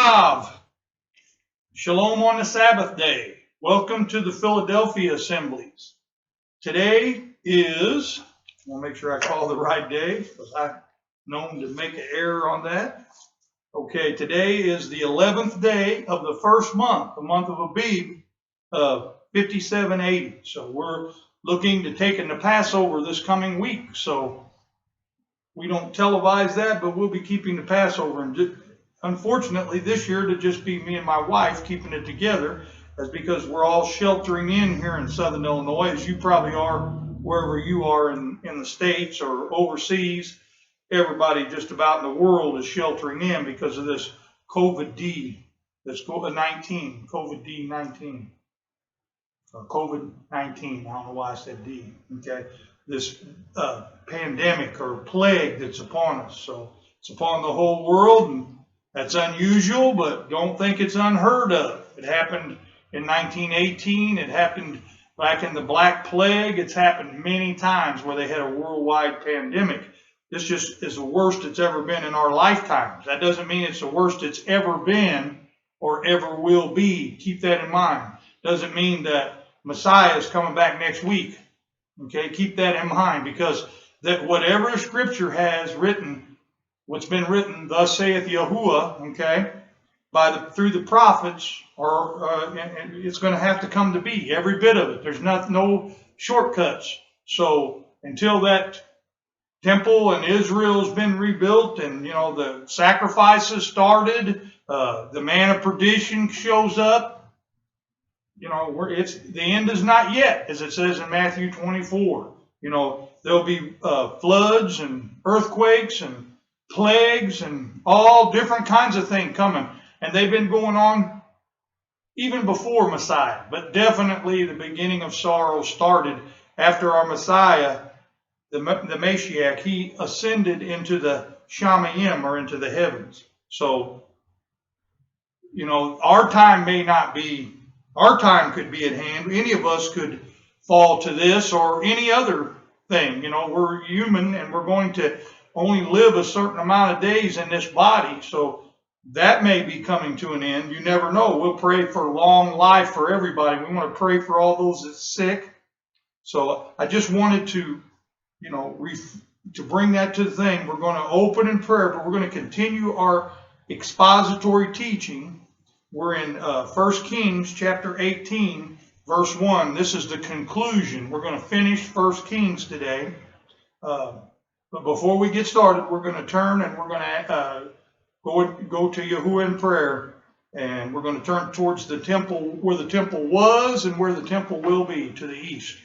Tov. Shalom on the Sabbath day. Welcome to the Philadelphia Assemblies. Today is, I want to make sure I call the right day because I'm known to make an error on that. Okay, today is the 11th day of the first month, the month of Abib, 5780. So we're looking to taking the Passover this coming week. So we don't televise that, but we'll be keeping the Passover. And unfortunately, this year to just be me and my wife keeping it together. That's because we're all sheltering in here in Southern Illinois, as you probably are wherever you are in the States or overseas. Everybody just about in the world is sheltering in because of this COVID-19, COVID-19. I don't know why I said D, okay? This pandemic or plague that's upon us. So it's upon the whole world, and that's unusual, but don't think it's unheard of. It happened in 1918. It happened back in the Black Plague. It's happened many times where they had a worldwide pandemic. This just is the worst it's ever been in our lifetimes. That doesn't mean it's the worst it's ever been or ever will be. Keep that in mind. Doesn't mean that Messiah is coming back next week. Okay, keep that in mind, because that whatever Scripture has written, what's been written, thus saith Yahuwah, okay, through the prophets, and it's going to have to come to be, every bit of it. There's no shortcuts. So until that temple in Israel's been rebuilt, and the sacrifices started, the man of perdition shows up. The end is not yet, as it says in Matthew 24. There'll be floods and earthquakes and plagues and all different kinds of things coming. And they've been going on even before Messiah. But definitely the beginning of sorrow started after our Messiah, the Mashiach. He ascended into the Shamayim, or into the heavens. So, our time may not be. Our time could be at hand. Any of us could fall to this or any other thing. We're human, and we're going to only live a certain amount of days in this body. So that may be coming to an end. You never know. We'll pray for long life for everybody. We want to pray for all those that's sick. So I just wanted to, to bring that to the thing. We're going to open in prayer, but we're going to continue our expository teaching. We're in 1 Kings chapter 18, verse 1. This is the conclusion. We're going to finish 1 Kings today. But before we get started, we're going to turn and we're going to go to Yahuwah in prayer. And we're going to turn towards the temple, where the temple was and where the temple will be, to the east.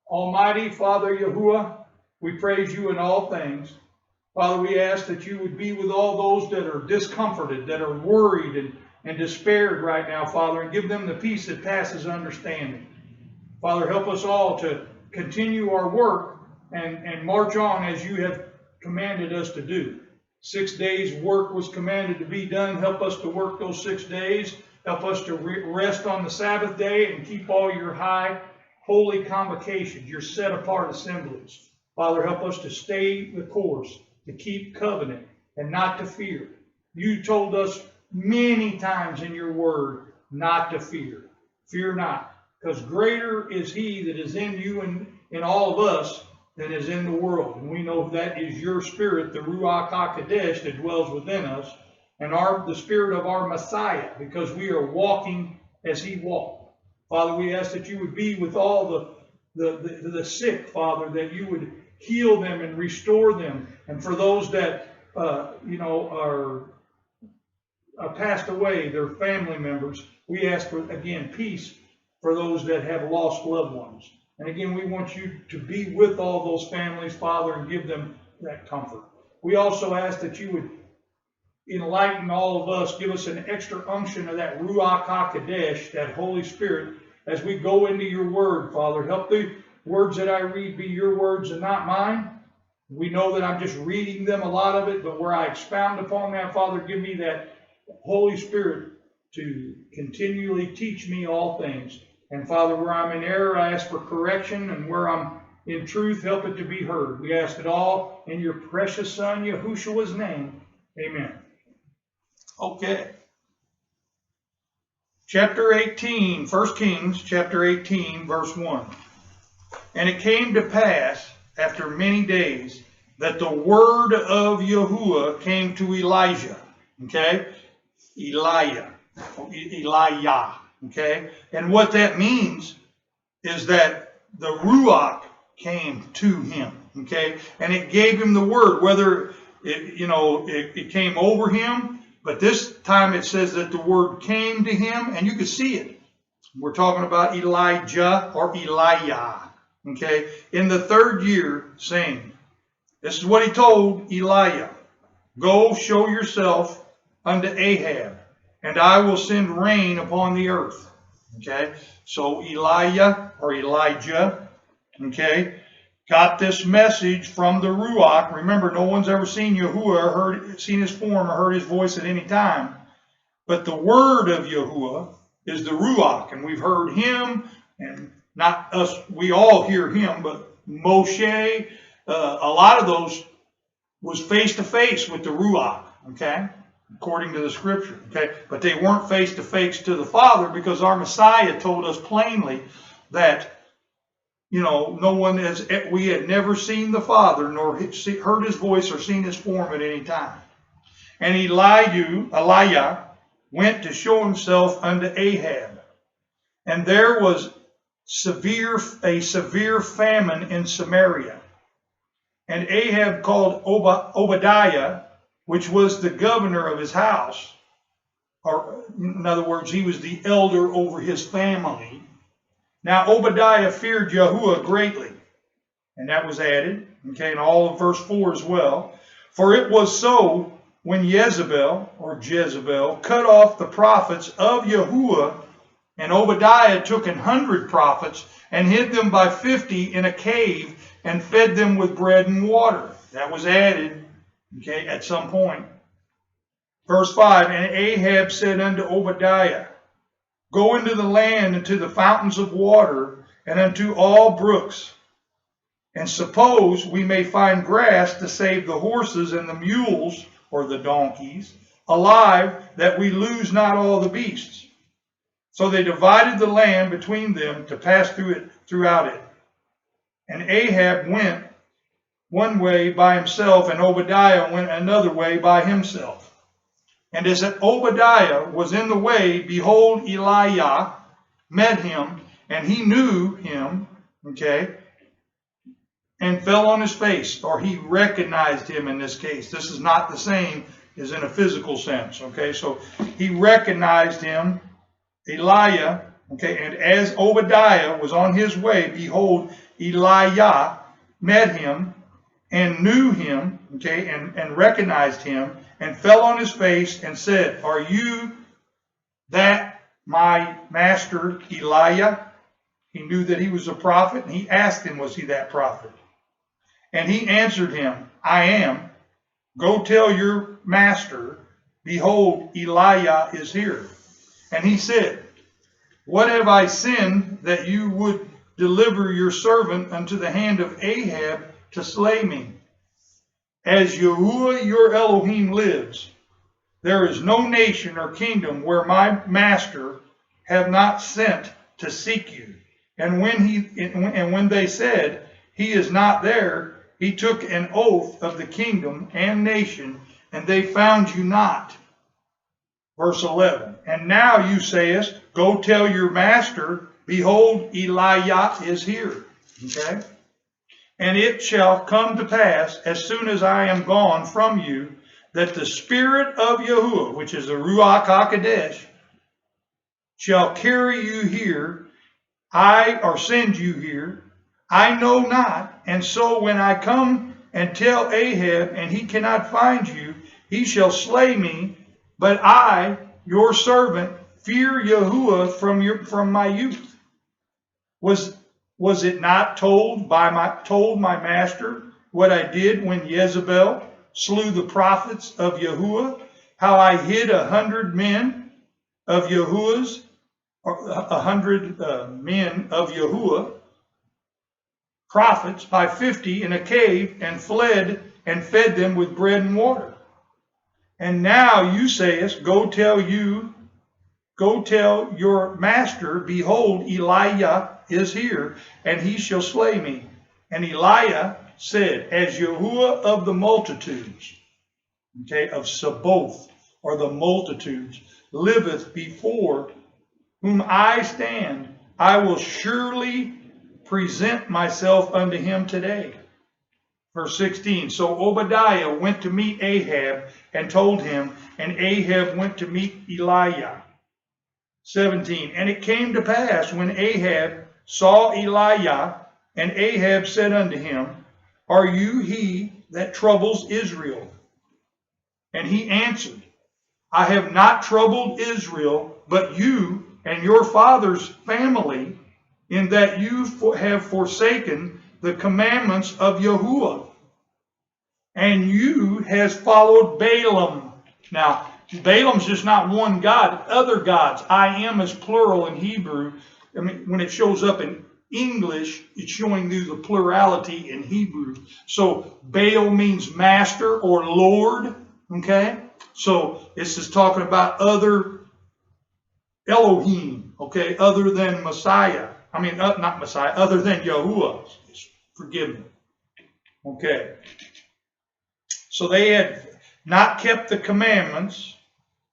Almighty Father Yahuwah, we praise you in all things. Father, we ask that you would be with all those that are discomforted, that are worried and despaired right now, Father, and give them the peace that passes understanding. Father, help us all to continue our work and march on as you have commanded us to do. 6 days work was commanded to be done. Help us to work those 6 days. Help us to rest on the Sabbath day and keep all your high, holy convocations, your set-apart assemblies. Father, help us to stay the course, to keep covenant, and not to fear. You told us many times in your word not to fear. Fear not, because greater is he that is in you and in all of us than is in the world. And we know that is your spirit, the Ruach HaKodesh, that dwells within us, and the spirit of our Messiah, because we are walking as he walked. Father, we ask that you would be with all the sick, Father, that you would heal them and restore them. And for those that, are passed away, their family members, we ask for, again, peace for those that have lost loved ones. And again, we want you to be with all those families, Father, and give them that comfort. We also ask that you would enlighten all of us, give us an extra unction of that Ruach HaKodesh, that Holy Spirit, as we go into your word, Father. Help the words that I read be your words and not mine. We know that I'm just reading them, a lot of it, but where I expound upon that, Father, give me that Holy Spirit to continually teach me all things. And Father, where I'm in error, I ask for correction, and where I'm in truth, help it to be heard. We ask it all in your precious Son, Yahushua's name. Amen. Okay. Chapter 18, 1 Kings, chapter 18, verse 1. And it came to pass, after many days, that the word of Yahuwah came to Elijah. Okay? Elijah. Okay? And what that means is that the Ruach came to him. Okay? And it gave him the word, whether it came over him, but this time it says that the word came to him, and you could see it. We're talking about Elijah or Elijah. Okay? In the 3rd year, saying, this is what he told Elijah. Go show yourself unto Ahab, and I will send rain upon the earth. Okay? So Elijah or Elijah, okay, got this message from the Ruach. Remember, no one's ever seen Yahuwah or seen his form or heard his voice at any time. But the word of Yahuwah is the Ruach, and we've heard him, and not us, we all hear him, but Moshe, a lot of those was face to face with the Ruach, okay, according to the scripture, okay, but they weren't face to face to the Father, because our Messiah told us plainly that, no one we had never seen the Father, nor heard his voice or seen his form at any time. And Elijah went to show himself unto Ahab. And there was a severe famine in Samaria. And Ahab called Obadiah, which was the governor of his house, or in other words, he was the elder over his family. Now Obadiah feared Yahuwah greatly, and that was added, okay, in all of verse 4 as well. For it was so when Jezebel cut off the prophets of Yahuwah, and Obadiah took 100 prophets and hid them by 50 in a cave and fed them with bread and water. That was added, okay, at some point. Verse 5, and Ahab said unto Obadiah, go into the land, and to the fountains of water, and unto all brooks, and suppose we may find grass to save the horses and the mules, or the donkeys, alive, that we lose not all the beasts. So they divided the land between them to pass throughout it. And Ahab went one way by himself, and Obadiah went another way by himself. And as Obadiah was in the way, behold, Elijah met him, and he knew him, okay, and fell on his face, or he recognized him in this case. This is not the same as in a physical sense, okay? So he recognized him, Elijah, okay, and as Obadiah was on his way, behold, Elijah met him and knew him, okay, and recognized him, and fell on his face and said, are you that my master Elijah? He knew that he was a prophet, and he asked him, was he that prophet? And he answered him, I am. Go tell your master, behold, Elijah is here. And he said, what have I sinned that you would deliver your servant unto the hand of Ahab to slay me? As Yahuwah your Elohim lives, there is no nation or kingdom where my master have not sent to seek you. And when they said, he is not there, he took an oath of the kingdom and nation, and they found you not. Verse 11, and now you sayest, go tell your master, behold, Elijah is here. Okay? And it shall come to pass, as soon as I am gone from you, that the Spirit of Yahuwah, which is the Ruach HaKodesh, shall carry you here, or send you here, I know not. And so when I come and tell Ahab, and he cannot find you, he shall slay me. But I, your servant, fear Yahuwah from my youth. Was it not told my master what I did when Jezebel slew the prophets of Yahuwah? How I hid 100 men of Yahuwah's, or 100 men of Yahuwah, prophets, by 50 in a cave, and fled and fed them with bread and water. And now you sayest, go tell your master, behold, Elijah is here, and he shall slay me. And Elijah said, as Yahuwah of the multitudes, okay, of Sabaoth, or the multitudes, liveth before whom I stand, I will surely present myself unto him today. Verse 16, so Obadiah went to meet Ahab and told him, and Ahab went to meet Elijah. 17, and it came to pass when Ahab saw Elijah, and Ahab said unto him, are you he that troubles Israel? And he answered, I have not troubled Israel, but you and your father's family, in that you have forsaken the commandments of Yahuwah, and you has followed Balaam. Now, Balaam's just not one god, other gods. I am is plural in Hebrew. I mean, when it shows up in English, it's showing you the plurality in Hebrew. So Baal means master or Lord, okay? So this is talking about other Elohim, okay, other than Messiah. I mean, not Messiah, other than Yahuwah. Forgive me. Okay. So they had not kept the commandments,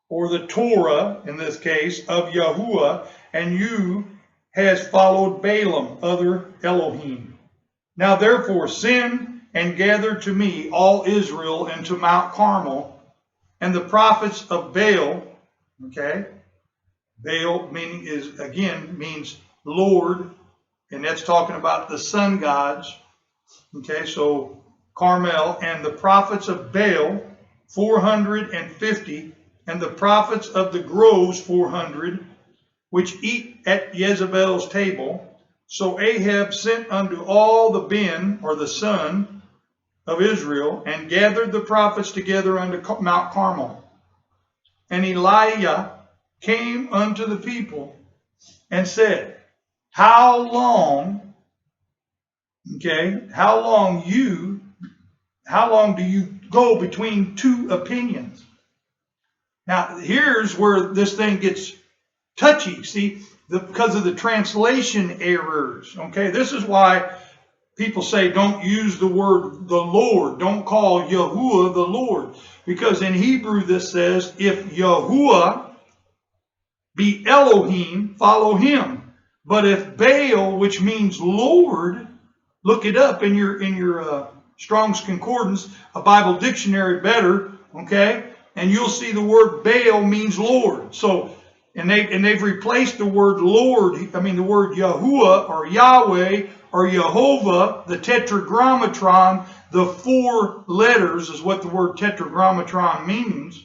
or the Torah, in this case, of Yahuwah, and you has followed Balaam, other Elohim. Now therefore send and gather to me all Israel into Mount Carmel, and the prophets of Baal, okay, Baal means Lord, and that's talking about the sun gods, okay, so Carmel, and the prophets of Baal, 450, and the prophets of the groves 400, which eat at Jezebel's table. So Ahab sent unto all the Ben, or the son of Israel, and gathered the prophets together unto Mount Carmel. And Elijah came unto the people and said, how long do you go between two opinions? Now, here's where this thing gets touchy, see, because of the translation errors, okay? This is why people say don't use the word the Lord. Don't call Yahuwah the Lord. Because in Hebrew this says, if Yahuwah be Elohim, follow him. But if Baal, which means Lord, look it up in your Strong's Concordance, a Bible dictionary better, okay? And you'll see the word Baal means Lord. So, and they've replaced the word Lord, the word Yahuwah or Yahweh or Jehovah, the tetragrammaton, the 4 letters is what the word tetragrammaton means,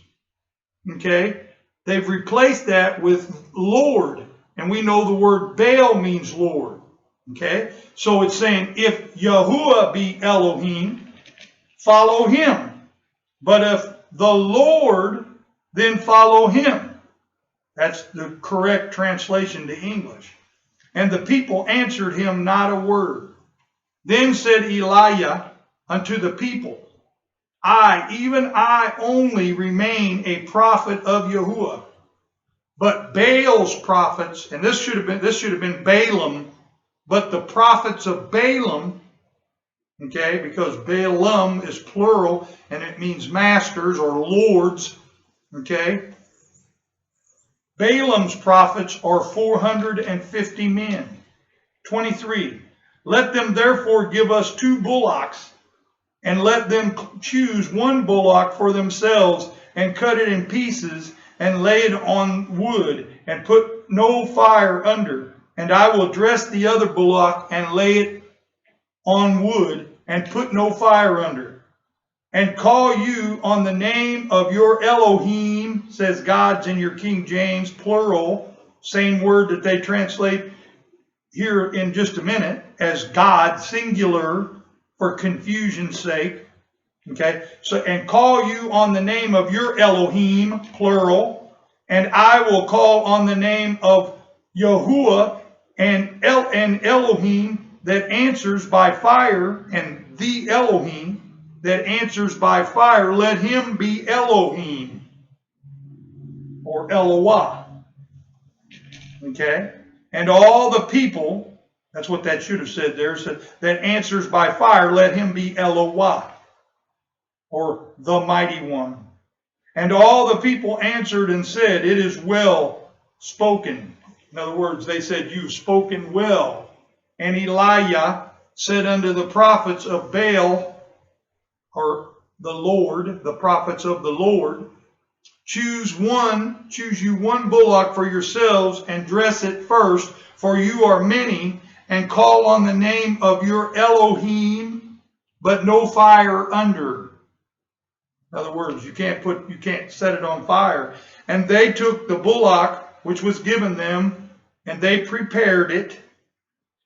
okay? They've replaced that with Lord, and we know the word Baal means Lord, okay? So it's saying, if Yahuwah be Elohim, follow him. But if the Lord, then follow him. That's the correct translation to English. And the people answered him not a word. Then said Elijah unto the people, even I only remain a prophet of Yahuwah. But Baal's prophets, and this should have been Balaam, but the prophets of Balaam, okay, because Balaam is plural and it means masters or lords, okay. Balaam's prophets are 450 men. 23. Let them therefore give us 2 bullocks, and let them choose 1 bullock for themselves, and cut it in pieces, and lay it on wood, and put no fire under. And I will dress the other bullock, and lay it on wood, and put no fire under. And call you on the name of your Elohim, says God's in your King James, plural, same word that they translate here in just a minute as God, singular, for confusion's sake. Okay, so, and call you on the name of your Elohim, plural, and I will call on the name of Yahuwah and Elohim that answers by fire, and the Elohim. that answers by fire, let him be Elohim, or Eloah. Okay? And all the people, that's what that should have said there, said, that answers by fire, let him be Eloah, or the mighty one. And all the people answered and said, it is well spoken. In other words, they said, you've spoken well. And Elijah said unto the prophets of Baal, or the Lord, the prophets of the Lord, choose you one bullock for yourselves, and dress it first, for you are many, and call on the name of your Elohim, but no fire under. In other words, you can't set it on fire. And they took the bullock which was given them, and they prepared it,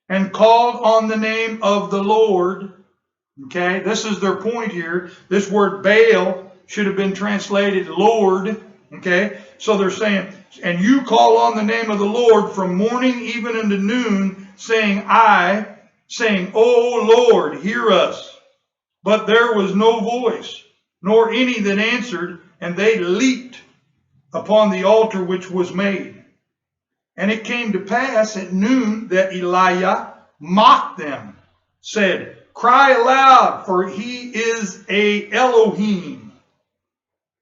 and called on the name of the Lord. Okay, this is their point here. This word Baal should have been translated Lord. Okay, so they're saying, and you call on the name of the Lord from morning even unto noon, saying, O Lord, hear us. But there was no voice, nor any that answered, and they leaped upon the altar which was made. And it came to pass at noon that Elijah mocked them, said, cry aloud, for he is a Elohim.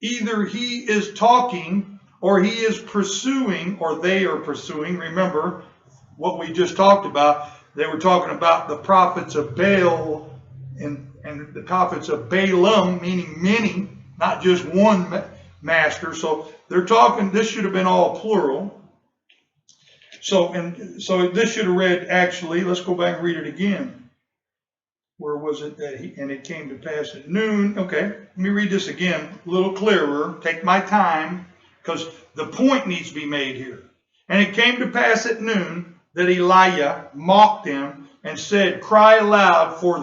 Either he is talking, or he is pursuing, or they are pursuing. Remember what we just talked about. They were talking about the prophets of Baal and the prophets of Balaam, meaning many, not just one master. So they're talking, this should have been all plural. So this should have read, actually, let's go back and read it again. Where was it that and it came to pass at noon. Okay, let me read this again, a little clearer. Take my time, because the point needs to be made here. And it came to pass at noon that Elijah mocked them and said, cry aloud, for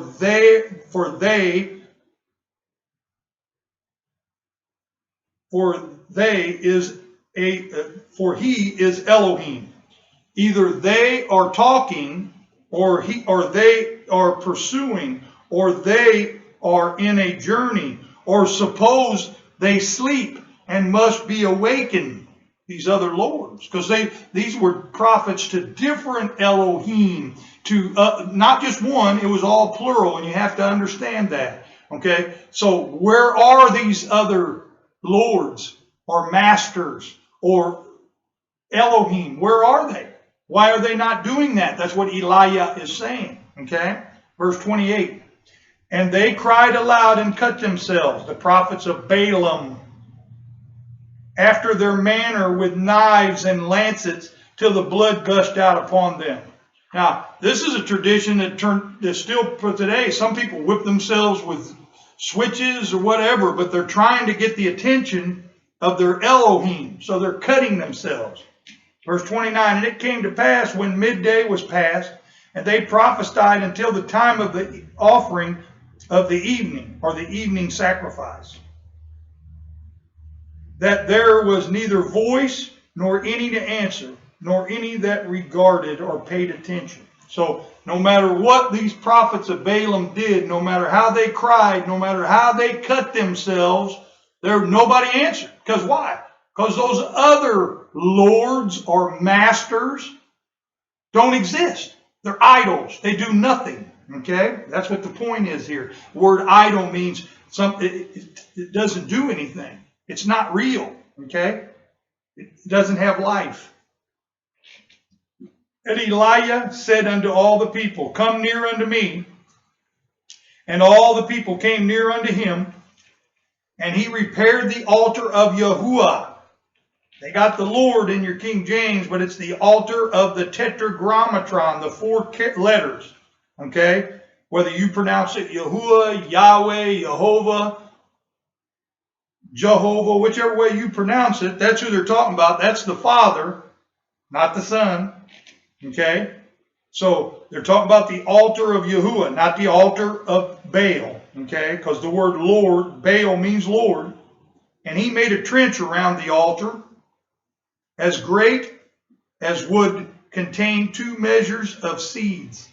he is Elohim. Either they are talking, or they are pursuing, or they are in a journey, or suppose they sleep and must be awakened, these other lords, because these were prophets to different Elohim, to not just one. It was all plural, and you have to understand that. Okay, so where are these other lords or masters or Elohim? Where are they? Why are they not doing that? That's what Elijah is saying. Okay, verse 28. And they cried aloud and cut themselves, the prophets of Balaam, after their manner, with knives and lancets, till the blood gushed out upon them. Now, this is a tradition that's still for today. Some people whip themselves with switches or whatever, but they're trying to get the attention of their Elohim, so they're cutting themselves. Verse 29, and it came to pass when midday was past, and they prophesied until the time of the offering of the evening, or the evening sacrifice, that there was neither voice nor any to answer, nor any that regarded or paid attention. So no matter what these prophets of Balaam did, no matter how they cried, no matter how they cut themselves, nobody answered. Because why? Because those other lords or masters don't exist. They're idols. They do nothing. Okay? That's what the point is here. The word idol means it doesn't do anything. It's not real. Okay? It doesn't have life. And Elijah said unto all the people, come near unto me. And all the people came near unto him, and he repaired the altar of Yahuwah. They got the Lord in your King James, but it's the altar of the tetragrammaton, the 4 letters. Okay? Whether you pronounce it Yahuwah, Yahweh, Jehovah, whichever way you pronounce it, that's who they're talking about. That's the Father, not the Son. Okay? So they're talking about the altar of Yahuwah, not the altar of Baal. Okay? Because the word Lord, Baal means Lord. And he made a trench around the altar, as great as would contain 2 measures of seeds.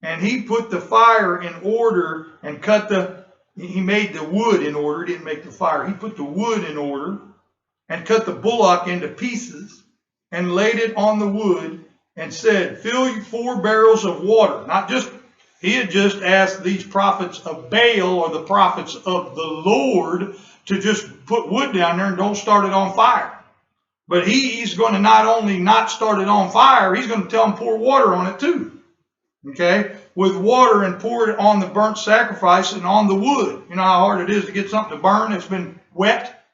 And he put the fire in order and he made the wood in order. He didn't make the fire. He put the wood in order and cut the bullock into pieces and laid it on the wood and said, fill you 4 barrels of water. He had just asked these prophets of Baal or the prophets of the Lord to just put wood down there and don't start it on fire. But he's going to not only not start it on fire, he's going to tell them pour water on it too. Okay? With water, and pour it on the burnt sacrifice and on the wood. You know how hard it is to get something to burn that's been wet?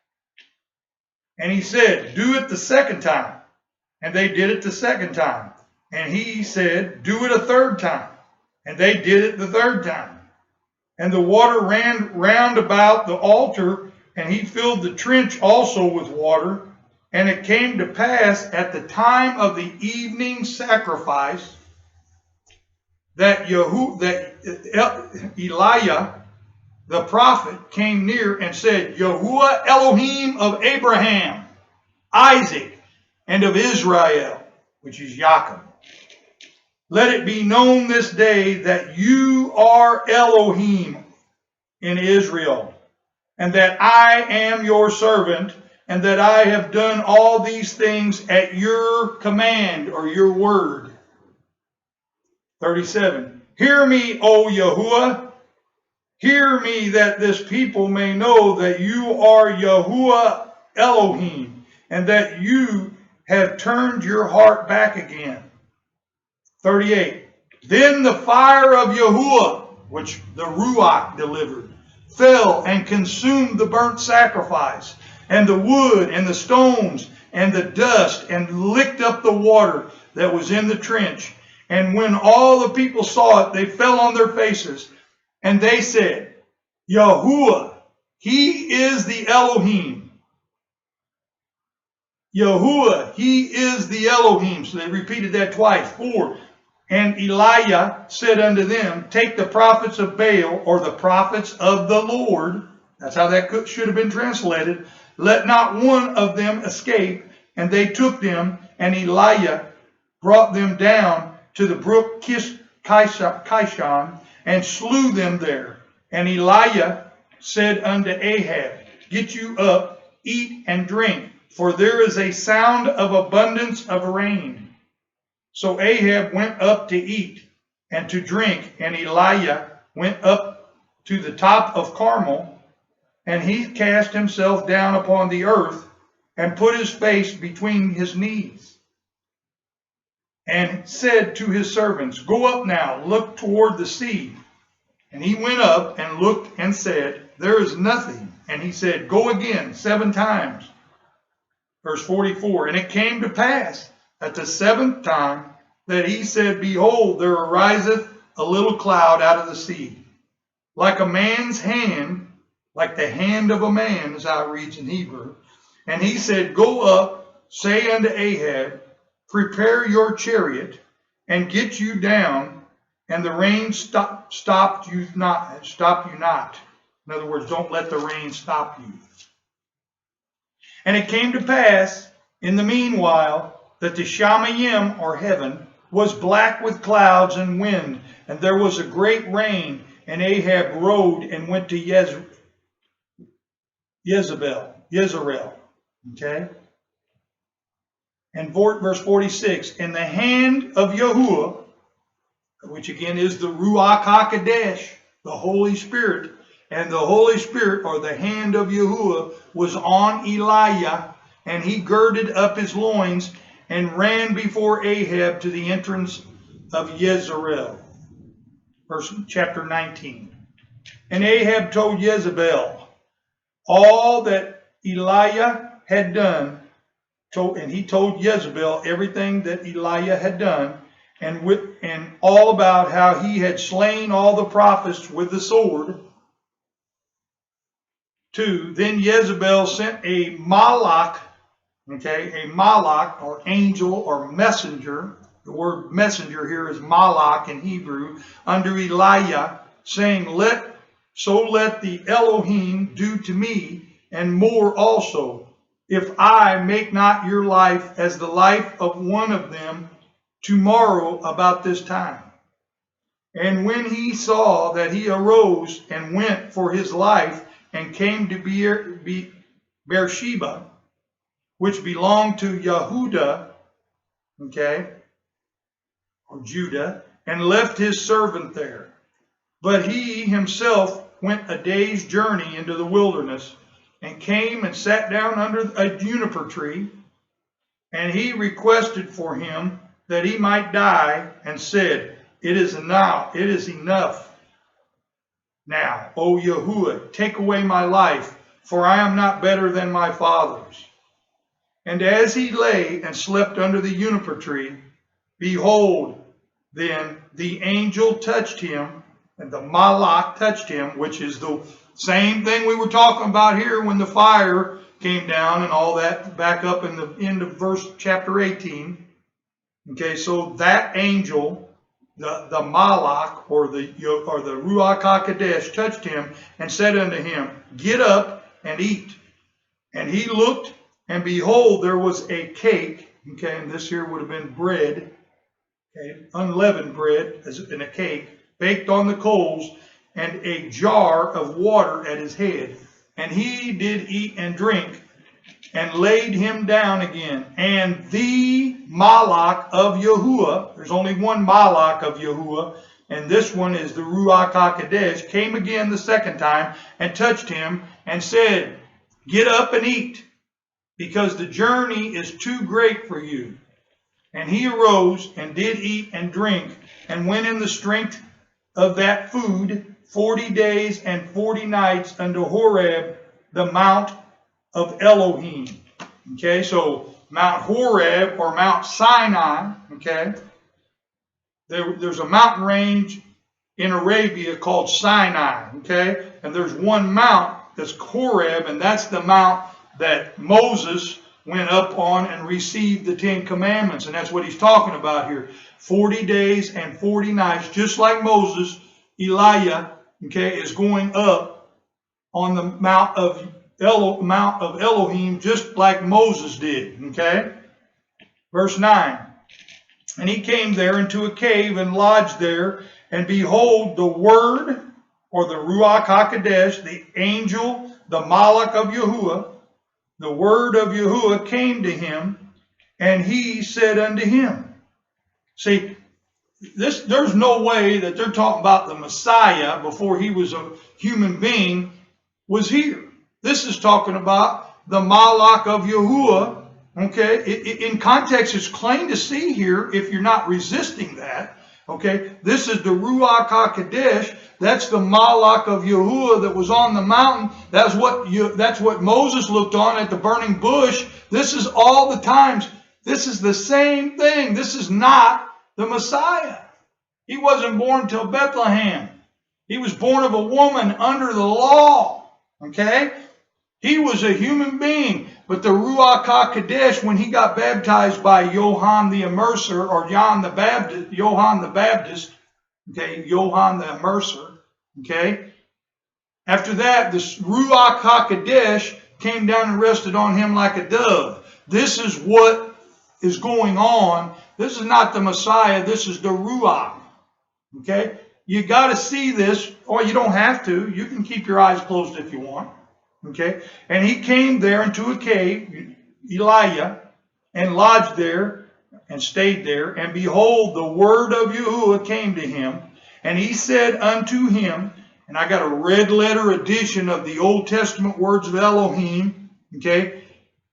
And he said, do it the second time. And they did it the second time. And he said, do it a third time. And they did it the third time. And the water ran round about the altar, and he filled the trench also with water. And it came to pass at the time of the evening sacrifice that Elijah the prophet came near and said, Yahuwah Elohim of Abraham, Isaac, and of Israel, which is Jacob, let it be known this day that you are Elohim in Israel, and that I am your servant, and that I have done all these things at your command or your word. 37. Hear me, O Yahuwah. Hear me, that this people may know that you are Yahuwah Elohim, and that you have turned your heart back again. 38. Then the fire of Yahuwah, which the Ruach delivered, fell and consumed the burnt sacrifice, and the wood, and the stones, and the dust, and licked up the water that was in the trench. And when all the people saw it, they fell on their faces, and they said, Yahuwah, he is the Elohim. Yahuwah, he is the Elohim. So they repeated that twice. 4. And Elijah said unto them, take the prophets of Baal, or the prophets of the Lord. That's how that should have been translated. Let not one of them escape. And they took them, and Elijah brought them down to the brook Kishon, and slew them there. And Elijah said unto Ahab, get you up, eat and drink, for there is a sound of abundance of rain. So Ahab went up to eat and to drink, and Elijah went up to the top of Carmel, and he cast himself down upon the earth, and put his face between his knees, and said to his servants, go up now, look toward the sea. And he went up and looked and said, there is nothing. And he said, go again 7 times. Verse 44, and it came to pass at the 7th time that he said, behold, there ariseth a little cloud out of the sea, like a man's hand, like the hand of a man, as how it reads in Hebrew. And he said, go up, say unto Ahab, prepare your chariot, and get you down, and the rain stop you not. In other words, don't let the rain stop you. And it came to pass in the meanwhile that the Shamayim, or heaven, was black with clouds and wind, and there was a great rain, and Ahab rode and went to Jezreel. Okay? And verse 46, and the hand of Yahuwah, which again is the Ruach HaKodesh, the Holy Spirit, and the Holy Spirit, or the hand of Yahuwah, was on Elijah, and he girded up his loins and ran before Ahab to the entrance of Jezreel. Chapter 19. And Ahab told Jezebel all that Elijah had done, and he told Jezebel everything that Elijah had done, and all about how he had slain all the prophets with the sword. 2. Then Jezebel sent a malach, a malach, or angel, or messenger. The word messenger here is malach in Hebrew, under Elijah, saying, let the Elohim do to me, and more also, if I make not your life as the life of one of them tomorrow about this time. And when he saw that, he arose and went for his life and came to Beersheba, which belonged to Yehuda, okay, or Judah, and left his servant there. But he himself went a day's journey into the wilderness, and came and sat down under a juniper tree. And he requested for him that he might die, and said, It is enough. Now, O Yahuwah, take away my life, for I am not better than my fathers. And as he lay and slept under the juniper tree, behold, then the angel touched him, and the Malach touched him, which is the same thing we were talking about here when the fire came down and all that, back up in the end of chapter 18. Okay, so that angel, the Malach or the Ruach HaKodesh, touched him and said unto him, Get up and eat. And he looked, and behold, there was a cake. Okay, and this here would have been bread, okay, unleavened bread, as in a cake, baked on the coals, and a jar of water at his head. And he did eat and drink, and laid him down again. And the Malach of Yahuwah, there's only one Malach of Yahuwah, and this one is the Ruach HaKodesh, came again the second time, and touched him, and said, Get up and eat, because the journey is too great for you. And he arose, and did eat and drink, and went in the strength of that food 40 days and 40 nights unto Horeb, the mount of Elohim. Okay, so Mount Horeb or Mount Sinai, okay, there's a mountain range in Arabia called Sinai, okay, and there's one mount that's Horeb, and that's the mount that Moses went up on and received the 10 Commandments, and that's what he's talking about here. 40 days and 40 nights, just like Moses, Elijah, okay, is going up on the Mount of Elohim, just like Moses did, okay? Verse 9, And he came there into a cave and lodged there, and behold, the word, or the Ruach HaKodesh, the angel, the Malach of Yahuwah, the word of Yahuwah came to him, and he said unto him. See, there's no way that they're talking about the Messiah before he was a human being was here. This is talking about the Malach of Yahuwah. Okay, in context, it's plain to see here if you're not resisting that. Okay, this is the Ruach HaKodesh. That's the Malach of Yahuwah that was on the mountain. That's what Moses looked on at the burning bush. This is all the times. This is the same thing. This is not the Messiah. He wasn't born till Bethlehem. He was born of a woman under the law. Okay? He was a human being. But the Ruach HaKodesh, when he got baptized by Johann the Immerser, or Johann the Baptist, okay, Johann the Immerser, okay? After that, this Ruach HaKodesh came down and rested on him like a dove. This is what is going on. This is not the Messiah. This is the Ruach. Okay? You got to see this, or you don't have to. You can keep your eyes closed if you want. Okay? And he came there into a cave, Elijah, and lodged there and stayed there. And behold, the word of Yahuwah came to him. And he said unto him, and I got a red letter edition of the Old Testament words of Elohim. Okay?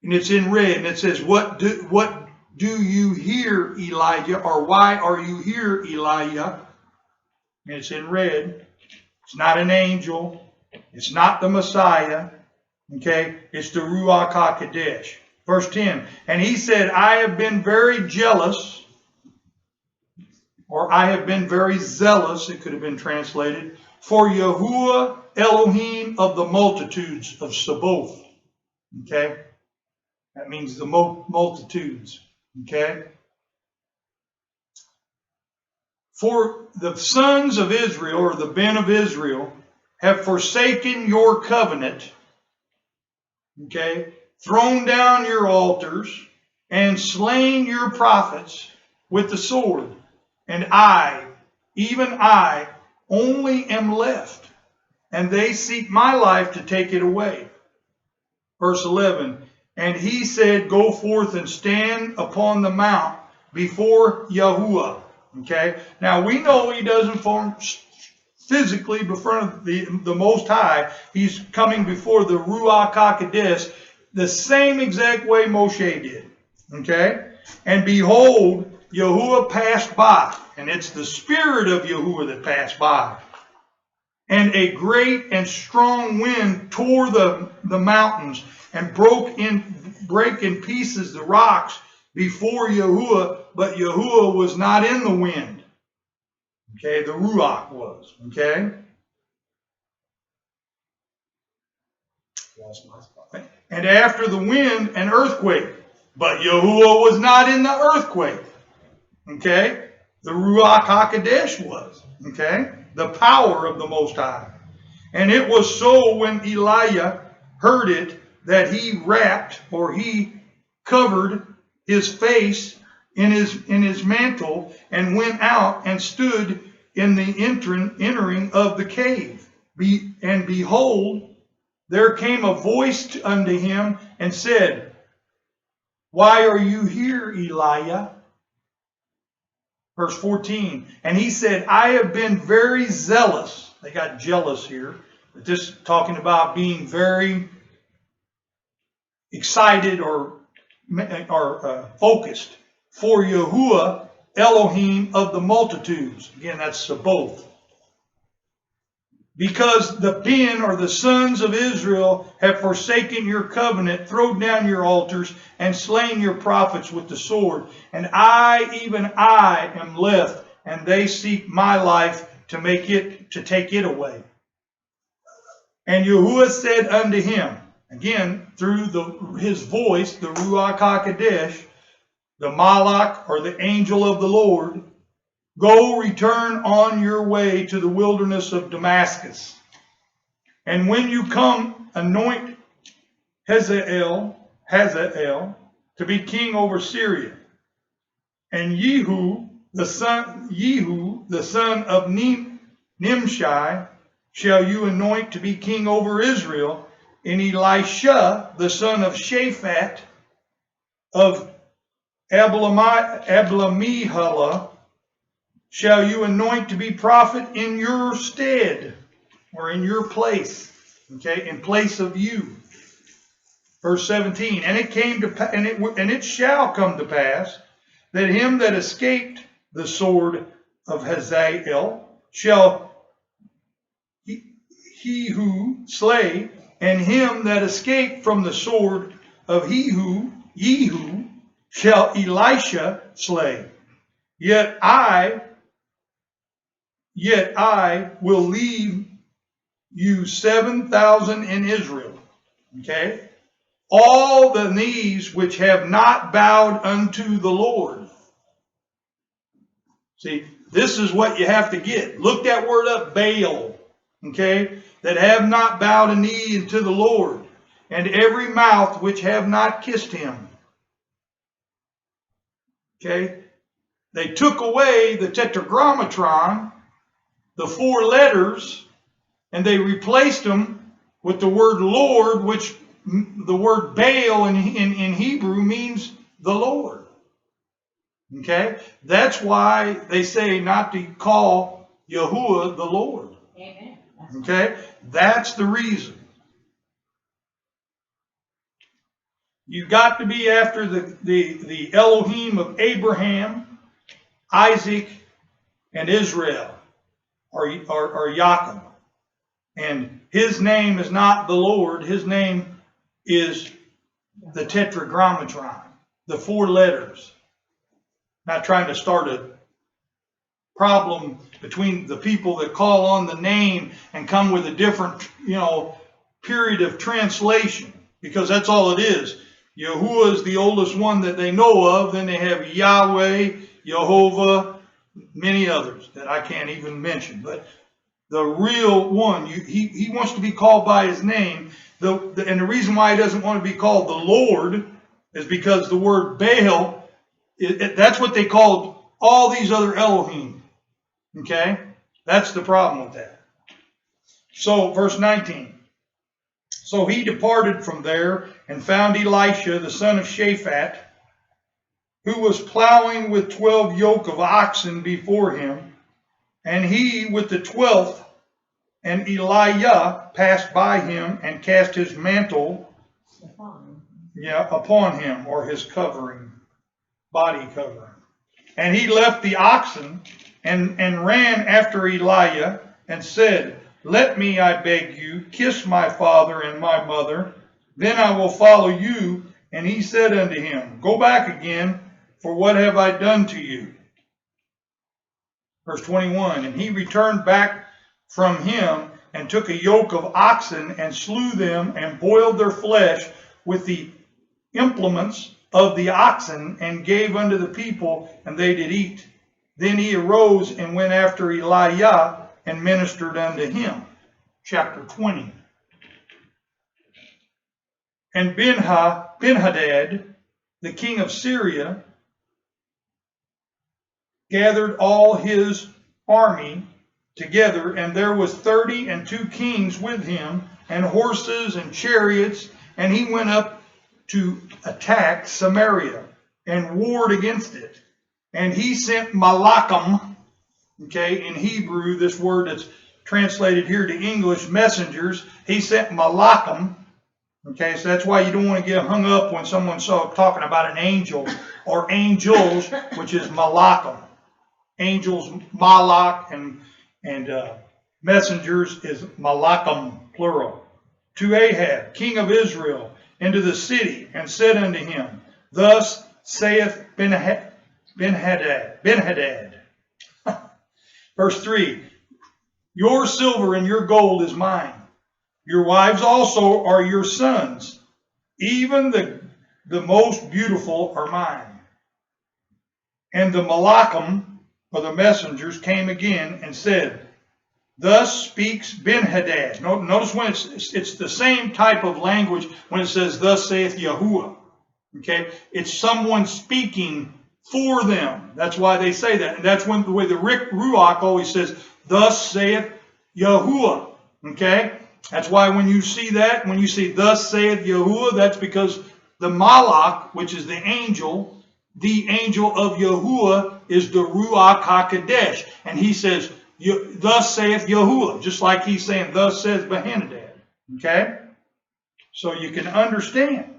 And it's in red. And it says, What do you hear, Elijah? Or why are you here, Elijah? And it's in red. It's not an angel. It's not the Messiah. Okay, it's the Ruach HaKodesh. Verse 10, and he said, I have been very jealous, or I have been very zealous, it could have been translated, for Yahuwah Elohim of the multitudes of Sabaoth. Okay, that means the multitudes. Okay, for the sons of Israel, or the Ben of Israel, have forsaken your covenant. Okay, thrown down your altars and slain your prophets with the sword. And I, even I only am left, and they seek my life to take it away. Verse 11, and he said, go forth and stand upon the mount before Yahuwah. Okay, now we know he doesn't form physically before the Most High. He's coming before the Ruach HaKodesh the same exact way Moshe did. Okay, and behold, Yahuwah passed by, and it's the spirit of Yahuwah that passed by. And a great and strong wind tore the mountains and break in pieces the rocks before Yahuwah, but Yahuwah was not in the wind. Okay, the Ruach was. Okay. And after the wind, an earthquake, but Yahuwah was not in the earthquake. Okay, the Ruach HaKodesh was. Okay, the power of the Most High. And it was so when Elijah heard it that he wrapped, or he covered his face in his mantle and went out and stood in the entering of the cave. And behold, there came a voice unto him and said, why are you here, Elijah? Verse 14, and he said, I have been very zealous. They got jealous here. But this is talking about being very excited or focused for Yahuwah, Elohim of the multitudes. Again, that's both. Because the Ben, or the sons of Israel, have forsaken your covenant, thrown down your altars, and slain your prophets with the sword. And I, even I, am left, and they seek my life to take it away. And Yahuwah said unto him, again, through his voice, the Ruach HaKodesh, the Malach, or the angel of the Lord, go, return on your way to the wilderness of Damascus. And when you come, anoint Hazael to be king over Syria. And Yehu, the son of Nimshi, shall you anoint to be king over Israel. And Elisha, the son of Shaphat, of Ablamihalah, shall you anoint to be prophet in your stead, or in your place, okay, in place of you. Verse 17, and it shall come to pass that him that escaped the sword of Hazael shall he who slay, and him that escaped from the sword of Yehu shall Elisha slay. Yet I will leave you 7,000 in Israel. Okay? All the knees which have not bowed unto the Lord. See, this is what you have to get. Look that word up, Baal. Okay? That have not bowed a knee unto the Lord. And every mouth which have not kissed him. Okay? They took away the tetragrammaton, the 4 letters, and they replaced them with the word Lord, which the word Baal in Hebrew means the Lord. Okay? That's why they say not to call Yahuwah the Lord. Amen. Okay? That's the reason. You've got to be after the Elohim of Abraham, Isaac, and Israel, or Yaakov. And his name is not the Lord. His name is the tetragrammaton, the 4 letters. Not trying to start a problem between the people that call on the name and come with a different, period of translation, because that's all it is. Yahuwah is the oldest one that they know of. Then they have Yahweh, Jehovah, many others that I can't even mention. But the real one, he wants to be called by his name. And the reason why he doesn't want to be called the Lord is because the word Baal, that's what they called all these other Elohim. Okay? That's the problem with that. So, verse 19. So he departed from there and found Elisha, the son of Shaphat, who was plowing with 12 yoke of oxen before him, and he with the 12th, and Elijah passed by him and cast his mantle upon him, or his covering, body covering. And he left the oxen and ran after Elijah and said, Let me, I beg you, kiss my father and my mother, then I will follow you. And he said unto him, Go back again, for what have I done to you? Verse 21, And he returned back from him and took a yoke of oxen and slew them and boiled their flesh with the implements of the oxen and gave unto the people, and they did eat. Then he arose and went after Elijah and ministered unto him. Chapter 20. And Ben-Hadad, the king of Syria, gathered all his army together, and there was 32 kings with him, and horses and chariots, and he went up to attack Samaria and warred against it. And he sent Malachim, okay, in Hebrew, this word that's translated here to English, messengers. He sent Malachim, okay, so that's why you don't want to get hung up when someone's talking about an angel or angels, which is Malachim. Angels, Malach, and messengers is Malachim, plural. To Ahab, king of Israel, into the city, and said unto him, Thus saith Ben-Hadad. Verse 3, Your silver and your gold is mine. Your wives also are your sons. Even the most beautiful are mine. And the Malachim, or the messengers, came again and said, Thus speaks Ben-Hadad. Notice when it's the same type of language when it says, Thus saith Yahuwah. Okay? It's someone speaking for them. That's why they say that. And that's when the way the Ruach always says, Thus saith Yahuwah. Okay? That's why when you see that, when you see Thus saith Yahuwah, that's because the Malach, which is the angel of Yahuwah, is the Ruach HaKodesh. And he says, Thus saith Yahuwah, just like he's saying, Thus says Ben-Hadad. Okay? So you can understand.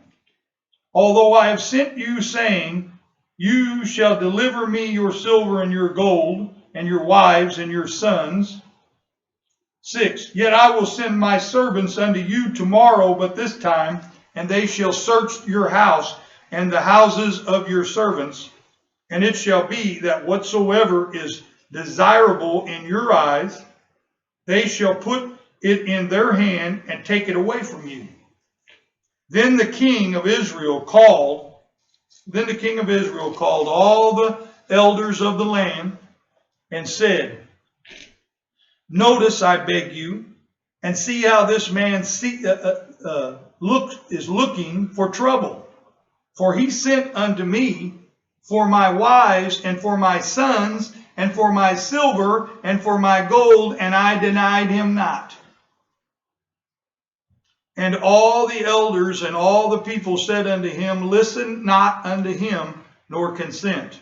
Although I have sent you, saying, You shall deliver me your silver and your gold, and your wives and your sons. 6, Yet I will send my servants unto you tomorrow, but this time, and they shall search your house and the houses of your servants. And it shall be that whatsoever is desirable in your eyes, they shall put it in their hand and take it away from you. Then the king of Israel called all the elders of the land and said, Notice, I beg you, and see how this man is looking for trouble. For he sent unto me for my wives and for my sons and for my silver and for my gold, and I denied him not. And all the elders and all the people said unto him, Listen not unto him, nor consent.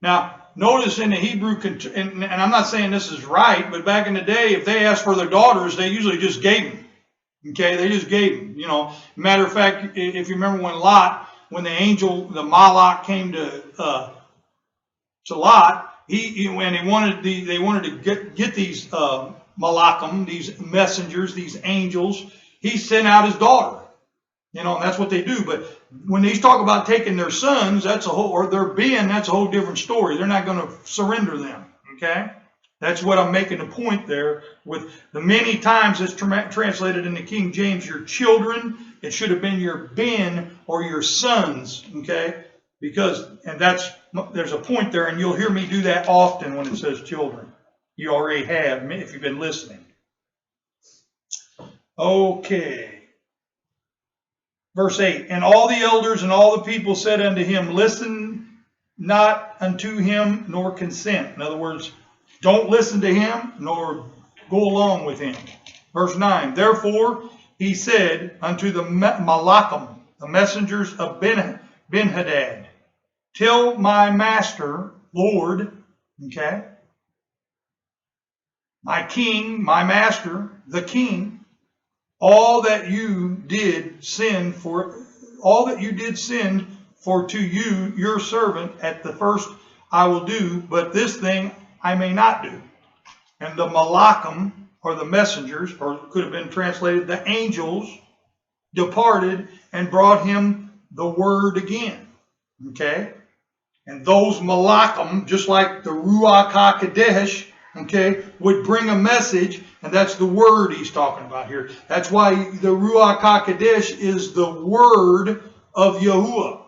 Now, notice in the Hebrew, and I'm not saying this is right, but back in the day, if they asked for their daughters, they usually just gave them. Okay, they just gave them. Matter of fact, if you remember when the angel, the Malach, came to Lot, they wanted to get these Malachim, these messengers, these angels. He sent out his daughter. And that's what they do. But when he's talking about taking their sons, that's a whole different story. They're not going to surrender them. Okay? That's what I'm making the point there with the many times it's translated in the King James, your children. It should have been your ben or your sons. Okay? There's a point there, and you'll hear me do that often when it says children. You already have, if you've been listening. Okay. Verse 8, And all the elders and all the people said unto him, Listen not unto him, nor consent. In other words, Don't listen to him, nor go along with him. Verse 9, therefore he said unto the Malachim, the messengers of Ben-Hadad, tell my master, Lord, okay, my king, my master, the king, all that you did send for to you, your servant, at the first I will do, but this thing I may not do. And the Malachim, or the messengers, or it could have been translated the angels, departed and brought him the word again. Okay? And those Malachim, just like the Ruach HaKodesh, okay, would bring a message, and that's the word he's talking about here. That's why the Ruach HaKodesh is the word of Yahuwah.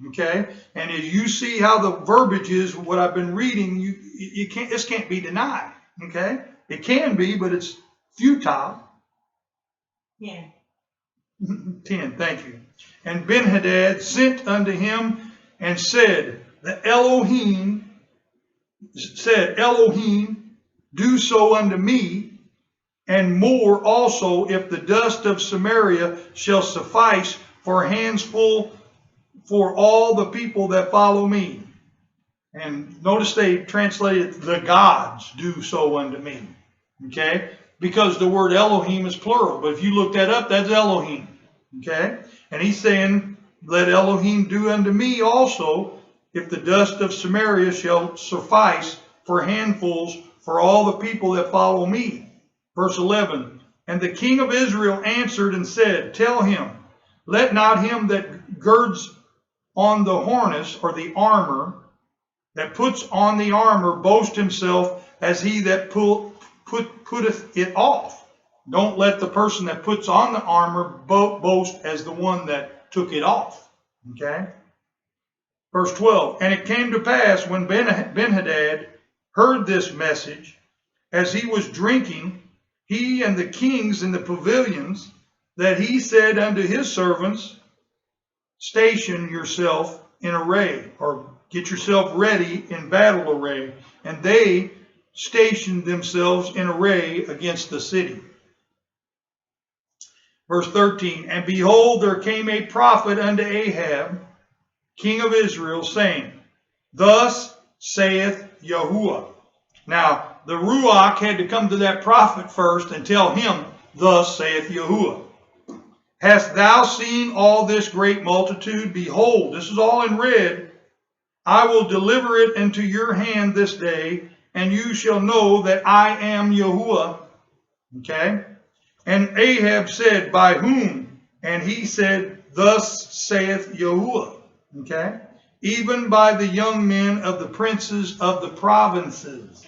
Okay? And as you see how the verbiage is, what I've been reading, this can't be denied. Okay? It can be, but it's futile. Yeah. 10, thank you. And Ben-Hadad sent unto him and said, Elohim, do so unto me, and more also, if the dust of Samaria shall suffice for hands full for all the people that follow me. And notice they translated the gods do so unto me. Okay? Because the word Elohim is plural. But if you look that up, that's Elohim. Okay? And he's saying, let Elohim do unto me also, if the dust of Samaria shall suffice for handfuls for all the people that follow me. Verse 11, and the king of Israel answered and said, tell him, let not him that girds on the harness, or the armor, that puts on the armor, boast himself as he that putteth it off. Don't let the person that puts on the armor boast as the one that took it off. Okay? Verse 12, and it came to pass when Ben-Hadad heard this message, as he was drinking, he and the kings in the pavilions, that he said unto his servants, station yourself in array, or get yourself ready in battle array. And they stationed themselves in array against the city. Verse 13, and behold, there came a prophet unto Ahab, king of Israel, saying, thus saith Yahuwah. Now, the Ruach had to come to that prophet first and tell him, thus saith Yahuwah. Hast thou seen all this great multitude? Behold, this is all in red. I will deliver it into your hand this day, and you shall know that I am Yahuwah. Okay? And Ahab said, by whom? And he said, thus saith Yahuwah. Okay? Even by the young men of the princes of the provinces.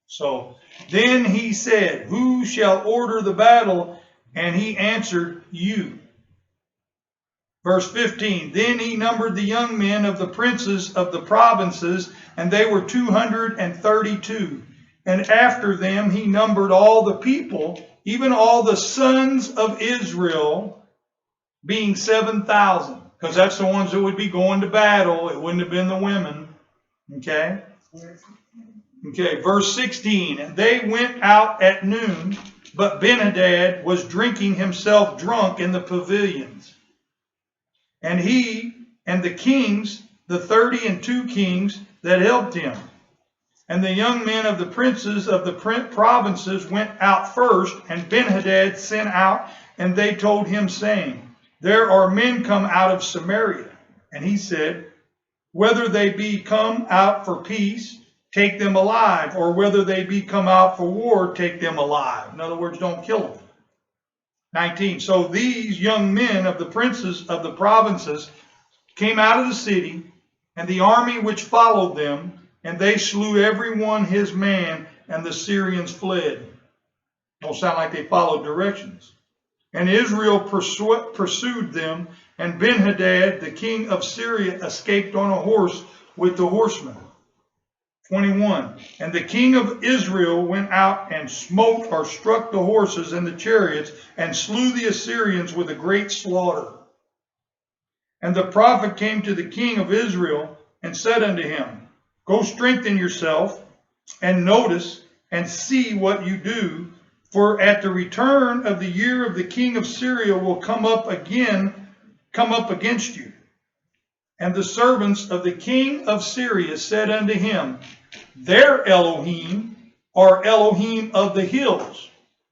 So then he said, who shall order the battle? And he answered, you. Verse 15, then he numbered the young men of the princes of the provinces, and they were 232. And after them he numbered all the people, even all the sons of Israel, being 7,000. Because that's the ones that would be going to battle. It wouldn't have been the women. Okay? Okay, verse 16, and they went out at noon, but Ben-Hadad was drinking himself drunk in the pavilions. And he and the kings, the 32 kings that helped him. And the young men of the princes of the provinces went out first, and Ben-Hadad sent out, and they told him, saying, there are men come out of Samaria. And he said, whether they be come out for peace, take them alive, or whether they be come out for war, take them alive. In other words, don't kill them. 19, so these young men of the princes of the provinces came out of the city, and the army which followed them, and they slew every one his man, and the Syrians fled. Don't sound like they followed directions. And Israel pursued them, and Ben-Hadad, the king of Syria, escaped on a horse with the horsemen. 21, and the king of Israel went out and smote or struck the horses and the chariots, and slew the Assyrians with a great slaughter. And the prophet came to the king of Israel and said unto him, go strengthen yourself, and notice and see what you do, for at the return of the year of the king of Syria will come up against you. And the servants of the king of Syria said unto him, their Elohim are Elohim of the hills.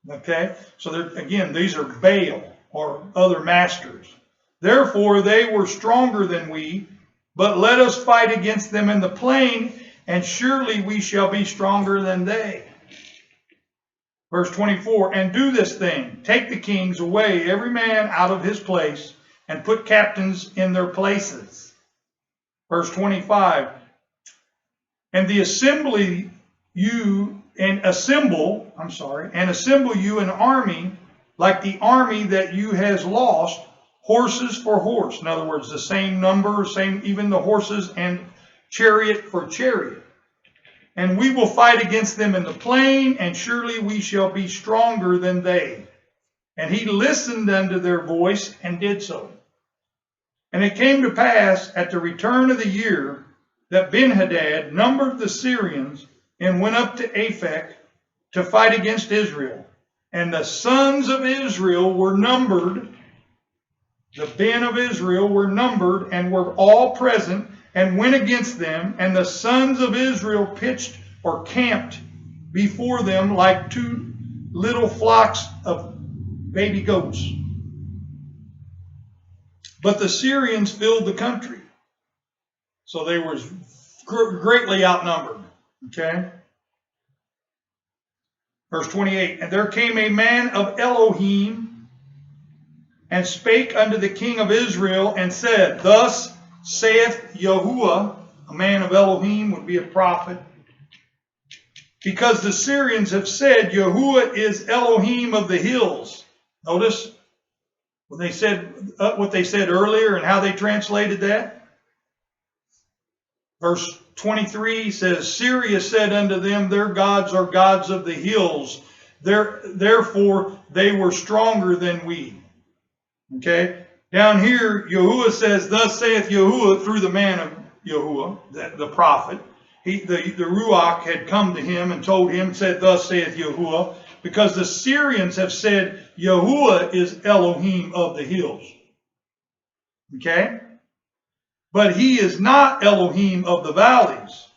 Okay, so again, these are Baal or other masters. Therefore they were stronger than we, but let us fight against them in the plain, and surely we shall be stronger than they. Verse 24, and do this thing, take the kings away, every man out of his place, and put captains in their places. Verse 25, and assemble you an army like the army that you has lost, horses for horse. In other words, the same number, even the horses, and chariot for chariot. And we will fight against them in the plain, and surely we shall be stronger than they. And he listened unto their voice and did so. And it came to pass at the return of the year that Ben-Hadad numbered the Syrians and went up to Aphek to fight against Israel. And the sons of Israel were numbered, the men of Israel were numbered and were all present and went against them. And the sons of Israel pitched or camped before them like two little flocks of baby goats. But the Syrians filled the country. So they were greatly outnumbered. Okay. Verse 28, and there came a man of Elohim and spake unto the king of Israel and said, thus saith Yahuwah, a man of Elohim would be a prophet, because the Syrians have said, Yahuwah is Elohim of the hills. Notice what they said earlier and how they translated that. Verse 23 says, Syria said unto them, their gods are gods of the hills. Therefore they were stronger than we. Okay. Down here, Yahuwah says, thus saith Yahuwah, through the man of Yahuwah, the prophet. The Ruach had come to him and told him, said, thus saith Yahuwah, because the Syrians have said, Yahuwah is Elohim of the hills. Okay? But he is not Elohim of the valleys.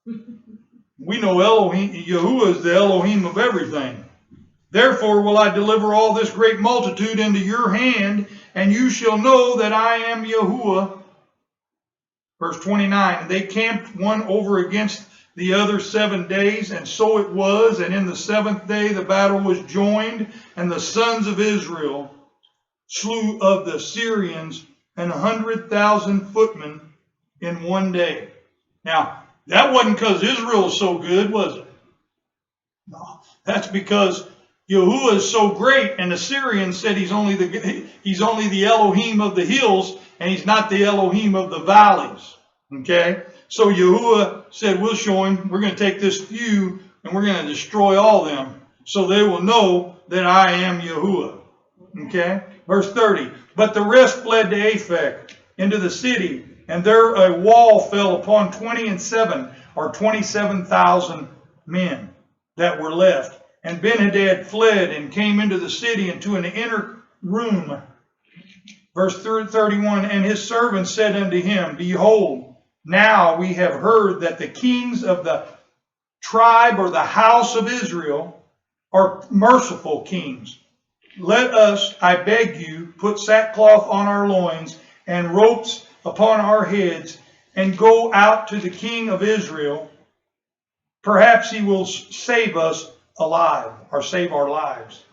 We know Yahuwah is the Elohim of everything. Therefore will I deliver all this great multitude into your hand, and you shall know that I am Yahuwah. Verse 29, and they camped one over against the other 7 days, and so it was. And in the 7th day the battle was joined, and the sons of Israel slew of the Syrians 100,000 footmen in 1 day. Now, that wasn't because Israel is so good, was it? No, that's because Yahuwah is so great, and the Syrians said he's only the Elohim of the hills, and he's not the Elohim of the valleys. Okay? So Yahuwah said, we'll show him, we're going to take this few, and we're going to destroy all them, so they will know that I am Yahuwah. Okay? Verse 30, but the rest fled to Aphek, into the city, and there a wall fell upon 27,000 or 27,000 men that were left. And Ben-Hadad fled and came into the city into an inner room. Verse 31, and his servants said unto him, behold, now we have heard that the kings of the tribe or the house of Israel are merciful kings. Let us, I beg you, put sackcloth on our loins and ropes upon our heads and go out to the king of Israel. Perhaps he will save us alive, or save our lives.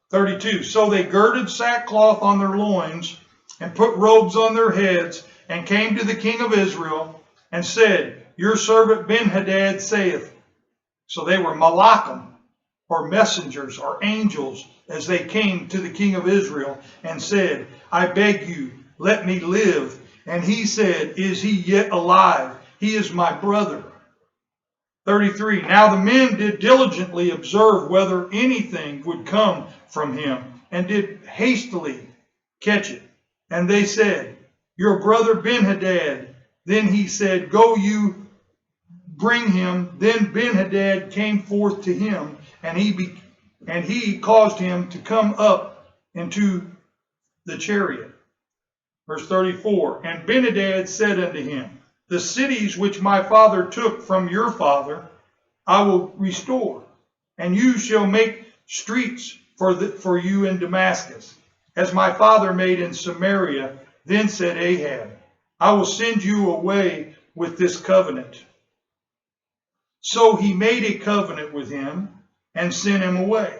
32, so they girded sackcloth on their loins and put robes on their heads and came to the king of Israel and said, your servant Ben-Hadad saith. So they were malachim, or messengers, or angels, as they came to the king of Israel and said, I beg you, let me live. And he said, is he yet alive? He is my brother. 33, now the men did diligently observe whether anything would come from him, and did hastily catch it. And they said, your brother Ben-Hadad. Then he said, go you bring him. Then Ben-Hadad came forth to him, and he caused him to come up into the chariot. Verse 34, and Ben-Hadad said unto him, the cities which my father took from your father I will restore, and you shall make streets for you in Damascus, as my father made in Samaria. Then said Ahab, I will send you away with this covenant. So he made a covenant with him and sent him away.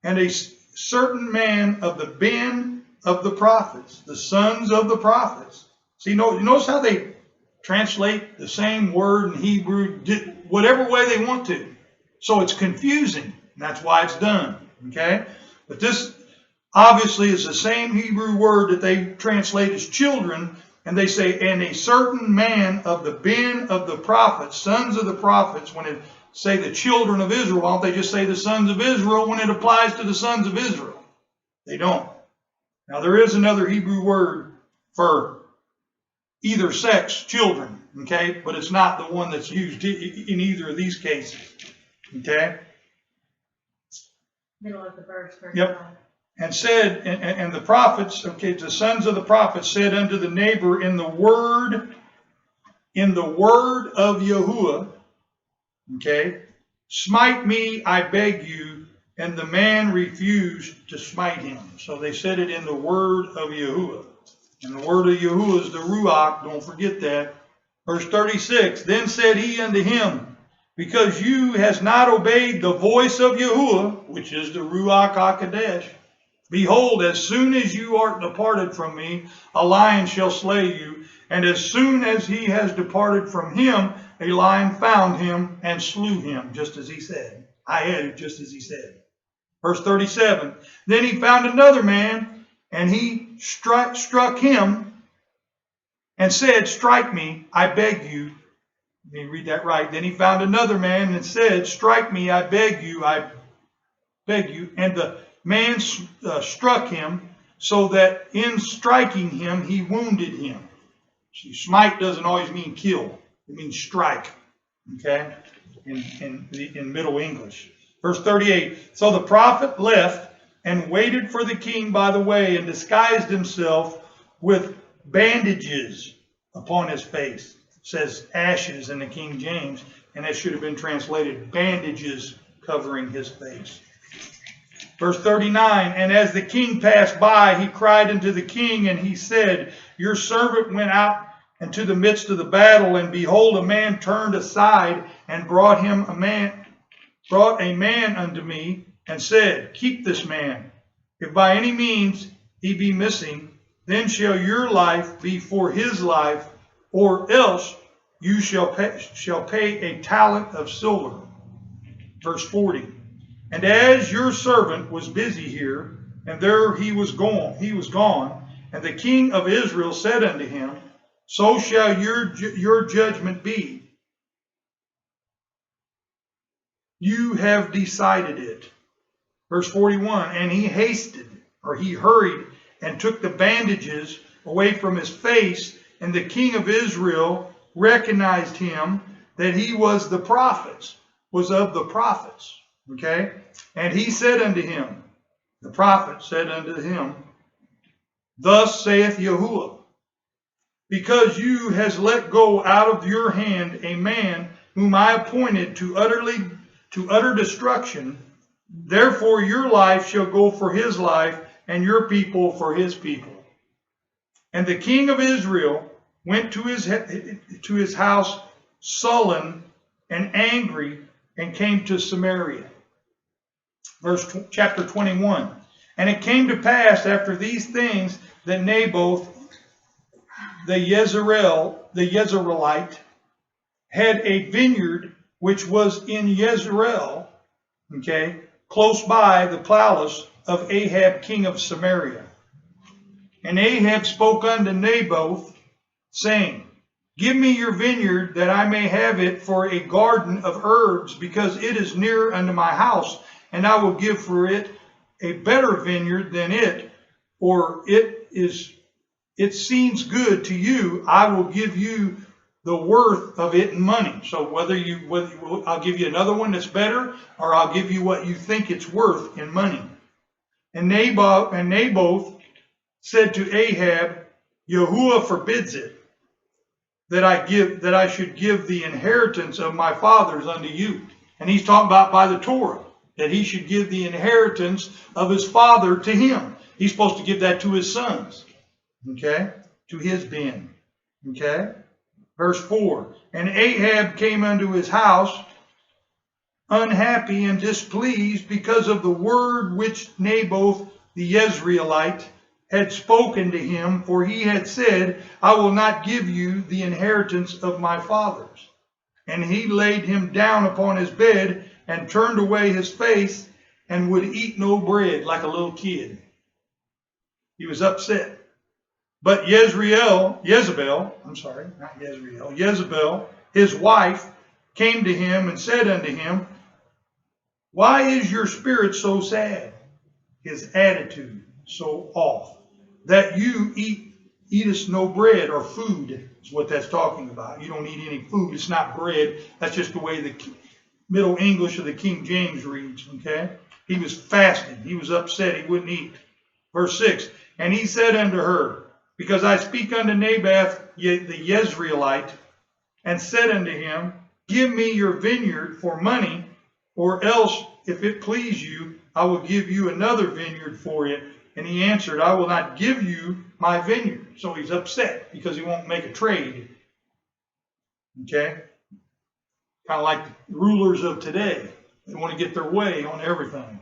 And a certain man of the band of the prophets, the sons of the prophets. See, notice how they translate the same word in Hebrew, whatever way they want to. So it's confusing. And that's why it's done. Okay? But this obviously is the same Hebrew word that they translate as children. And they say, and a certain man of the band of the prophets, sons of the prophets, when it say the children of Israel, why don't they just say the sons of Israel when it applies to the sons of Israel? They don't. Now there is another Hebrew word for either sex, children, okay? But it's not the one that's used in either of these cases, okay? Middle of the verse. Yep. And said, and the prophets, okay, the sons of the prophets said unto the neighbor in the word of Yahuwah, okay, smite me, I beg you, and the man refused to smite him. So they said it in the word of Yahuwah. And the word of Yahuwah is the Ruach, don't forget that. Verse 36, then said he unto him, because you has not obeyed the voice of Yahuwah, which is the Ruach HaKodesh, behold, as soon as you art departed from me, a lion shall slay you. And as soon as he has departed from him, a lion found him and slew him, just as he said. I added, just as he said. Verse 37, then he found another man, and he struck him and said, strike me, I beg you. Let me read that right. Then he found another man and said, strike me, I beg you, I beg you. And the man struck him, so that in striking him, he wounded him. See, smite doesn't always mean kill. It means strike, okay, in Middle English. Verse 38, so the prophet left and waited for the king by the way and disguised himself with bandages upon his face. It says ashes in the King James, and that should have been translated bandages covering his face. Verse 39, and as the king passed by, he cried unto the king, and he said, your servant went out into the midst of the battle, and behold, a man turned aside and brought a man unto me, and said, keep this man. If by any means he be missing, then shall your life be for his life, or else you shall pay a talent of silver. Verse 40. And as your servant was busy here, and there he was gone, and the king of Israel said unto him, so shall your judgment be. You have decided it. Verse 41, and he hurried, and took the bandages away from his face, and the king of Israel recognized him that he was of the prophets. Okay? And he said unto him, the prophet said unto him, thus saith Yahuwah, because you has let go out of your hand a man whom I appointed to utter destruction, therefore your life shall go for his life, and your people for his people. And the king of Israel went to his house sullen and angry, and came to Samaria. Chapter 21. And it came to pass after these things that Naboth the Jezreelite had a vineyard which was in Jezreel, okay, close by the palace of Ahab king of Samaria. And Ahab spoke unto Naboth, saying, give me your vineyard, that I may have it for a garden of herbs, because it is near unto my house, and I will give for it a better vineyard than it, or it seems good to you. I will give you the worth of it in money. So whether I'll give you another one that's better, or I'll give you what you think it's worth in money. And Naboth said to Ahab, Yahuwah forbids it, that I should give the inheritance of my fathers unto you. And he's talking about by the Torah, that he should give the inheritance of his father to him. He's supposed to give that to his sons, okay, to his bin, okay. Verse 4, and Ahab came unto his house unhappy and displeased because of the word which Naboth the Jezreelite had spoken to him, for he had said, I will not give you the inheritance of my fathers. And he laid him down upon his bed and turned away his face and would eat no bread, like a little kid. He was upset. But Jezebel, his wife, came to him and said unto him, why is your spirit so sad? His attitude so off, that you eatest no bread or food, is what that's talking about. You don't eat any food. It's not bread. That's just the way the Middle English of the King James reads, okay? He was fasting. He was upset. He wouldn't eat. Verse 6, and he said unto her, because I speak unto Naboth the Jezreelite, and said unto him, give me your vineyard for money, or else, if it please you, I will give you another vineyard for it. And he answered, I will not give you my vineyard. So he's upset because he won't make a trade. Okay? Kind of like the rulers of today. They want to get their way on everything.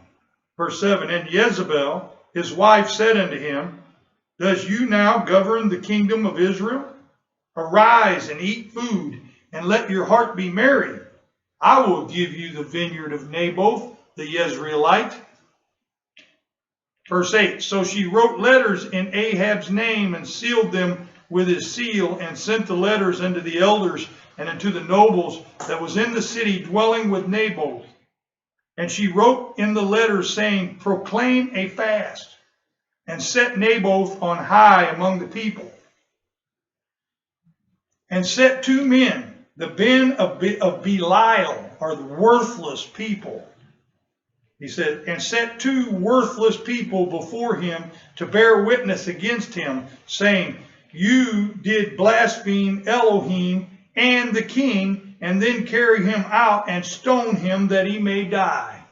Verse 7, and Jezebel, his wife, said unto him, does you now govern the kingdom of Israel? Arise and eat food, and let your heart be merry. I will give you the vineyard of Naboth the Jezreelite. Verse 8, so she wrote letters in Ahab's name and sealed them with his seal, and sent the letters unto the elders and unto the nobles that was in the city dwelling with Naboth. And she wrote in the letters, saying, proclaim a fast, and set Naboth on high among the people. And set two men, the bin of Belial, are the worthless people. He said, and set two worthless people before him to bear witness against him, saying, you did blaspheme Elohim and the king, and then carry him out and stone him that he may die.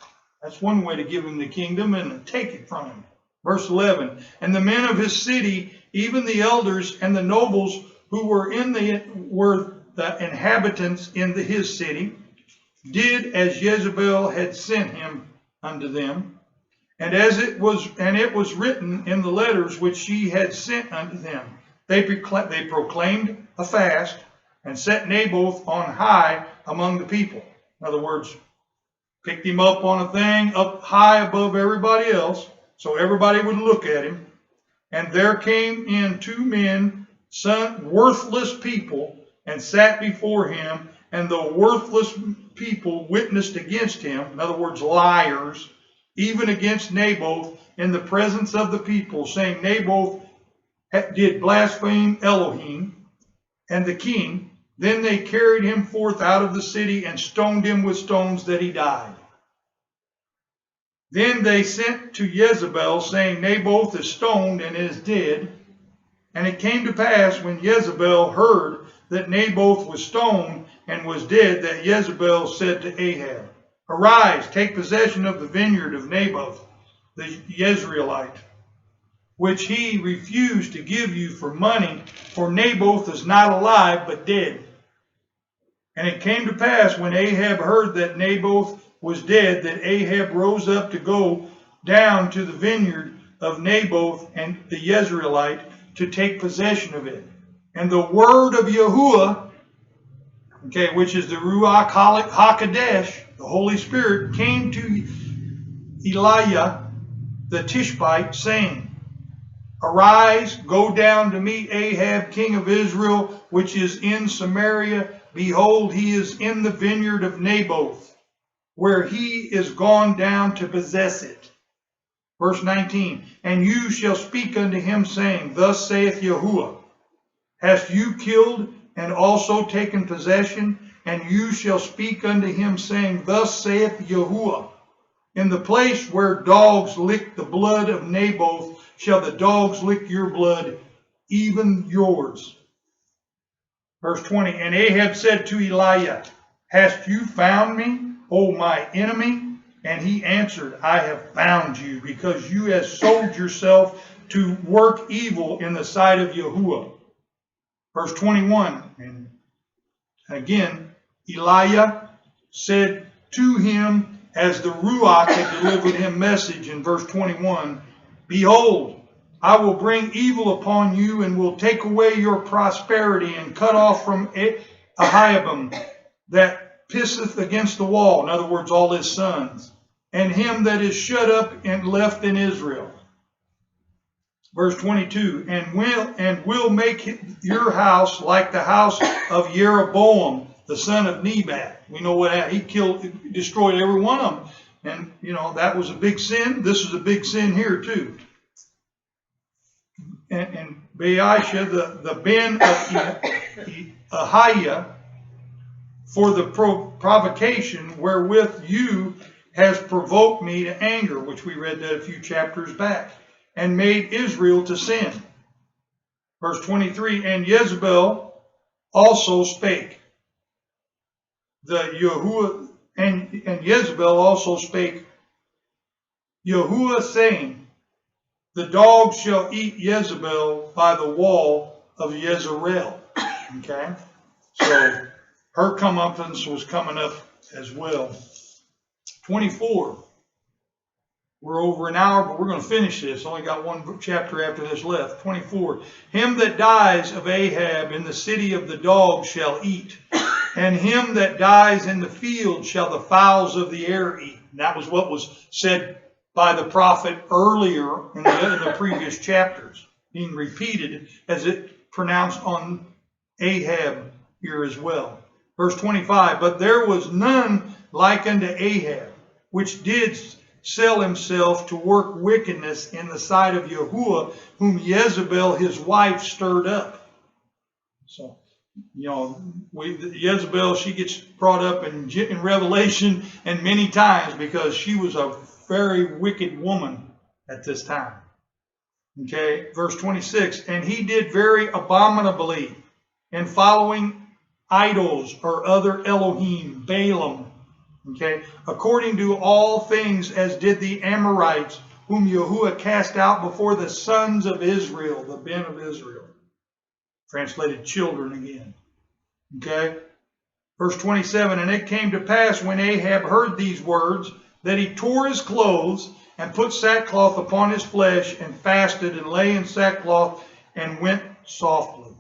That's one way to give him the kingdom and take it from him. Verse 11, and the men of his city, even the elders and the nobles who were the inhabitants in his city, did as Jezebel had sent him unto them, and it was written in the letters which she had sent unto them. They proclaimed a fast and set Naboth on high among the people. In other words, picked him up on a thing up high above everybody else, so everybody would look at him. And there came in two men, worthless people, and sat before him, and the worthless people witnessed against him, in other words, liars, even against Naboth in the presence of the people, saying Naboth did blaspheme Elohim and the king. Then they carried him forth out of the city and stoned him with stones that he died. Then they sent to Jezebel, saying, Naboth is stoned and is dead. And it came to pass, when Jezebel heard that Naboth was stoned and was dead, that Jezebel said to Ahab, arise, take possession of the vineyard of Naboth the Jezreelite, which he refused to give you for money, for Naboth is not alive, but dead. And it came to pass, when Ahab heard that Naboth was dead, that Ahab rose up to go down to the vineyard of Naboth and the Jezreelite to take possession of it. And the word of Yahuwah, which is the Ruach HaKodesh, the Holy Spirit, came to Elijah the Tishbite, saying, arise, go down to meet Ahab, king of Israel, which is in Samaria. Behold, he is in the vineyard of Naboth, where he is gone down to possess it. Verse 19, and you shall speak unto him, saying, thus saith Yahuwah, hast you killed and also taken possession, and you shall speak unto him, saying, Thus saith Yahuwah, in the place where dogs lick the blood of Naboth, shall the dogs lick your blood, even yours. Verse 20, and Ahab said to Elijah, Hast you found me, O my enemy? And he answered, I have found you, because you have sold yourself to work evil in the sight of Yahuwah. Verse 21, and again, Elijah said to him, as the Ruach had delivered him message in verse 21, Behold, I will bring evil upon you, and will take away your prosperity, and cut off from Ahiabam that pisseth against the wall, in other words, all his sons, and him that is shut up and left in Israel. Verse 22, and will make your house like the house of Jeroboam, the son of Nebat. We know what happened. He destroyed every one of them. And, you know, that was a big sin. This is a big sin here, too. And Baasha, the ben of Ahiah, for the provocation wherewith you has provoked me to anger, which we read that a few chapters back, and made Israel to sin. Verse 23, and Jezebel also spake. And Jezebel also spake, Yahuwah saying, the dogs shall eat Jezebel by the wall of Jezreel. Okay? So her comeuppance was coming up as well. 24. We're over an hour, but we're going to finish this. Only got one chapter after this left. 24. Him that dies of Ahab in the city of the dogs shall eat, and him that dies in the field shall the fowls of the air eat. And that was what was said by the prophet earlier in the previous chapters, being repeated as it pronounced on Ahab here as well. Verse 25, but there was none like unto Ahab, which did sell himself to work wickedness in the sight of Yahuwah, whom Jezebel his wife stirred up. So, you know, Jezebel, she gets brought up in Revelation and many times because she was a very wicked woman at this time. Okay, verse 26, and he did very abominably in following idols or other Elohim, Balaam, okay, according to all things as did the Amorites, whom Yahuwah cast out before the sons of Israel, the Ben of Israel. Translated children again. Okay, verse 27, and it came to pass when Ahab heard these words, that he tore his clothes and put sackcloth upon his flesh and fasted and lay in sackcloth and went softly.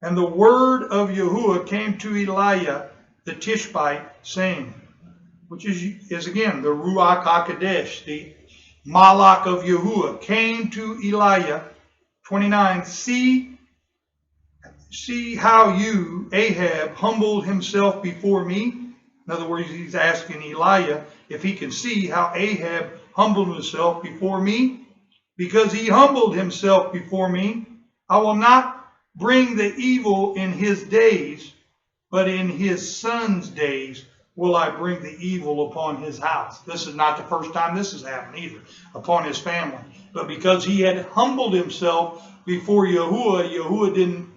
And the word of Yahuwah came to Elijah the Tishbite, saying, which is again the Ruach HaKodesh, the Malach of Yahuwah, came to Elijah, 29, see how you, Ahab, humbled himself before me. In other words, he's asking Elijah if he can see how Ahab humbled himself before me. Because he humbled himself before me, I will not bring the evil in his days, but in his son's days will I bring the evil upon his house. This is not the first time this has happened either, upon his family. But because he had humbled himself before Yahuwah, Yahuwah didn't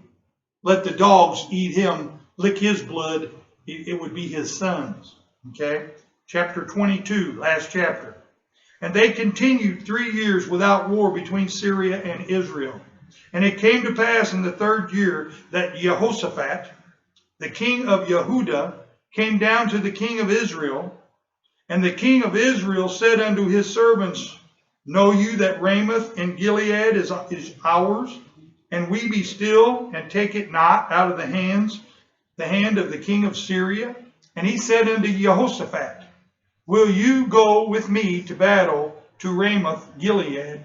let the dogs eat him, lick his blood. It would be his sons. Okay? Chapter 22, last chapter. And they continued 3 years without war between Syria and Israel. And it came to pass in the 3rd year that Jehoshaphat, the king of Yehudah, came down to the king of Israel. And the king of Israel said unto his servants, Know you that Ramoth in Gilead is ours? And we be still, and take it not out of the hand of the king of Syria? And he said unto Jehoshaphat, Will you go with me to battle to Ramoth Gilead?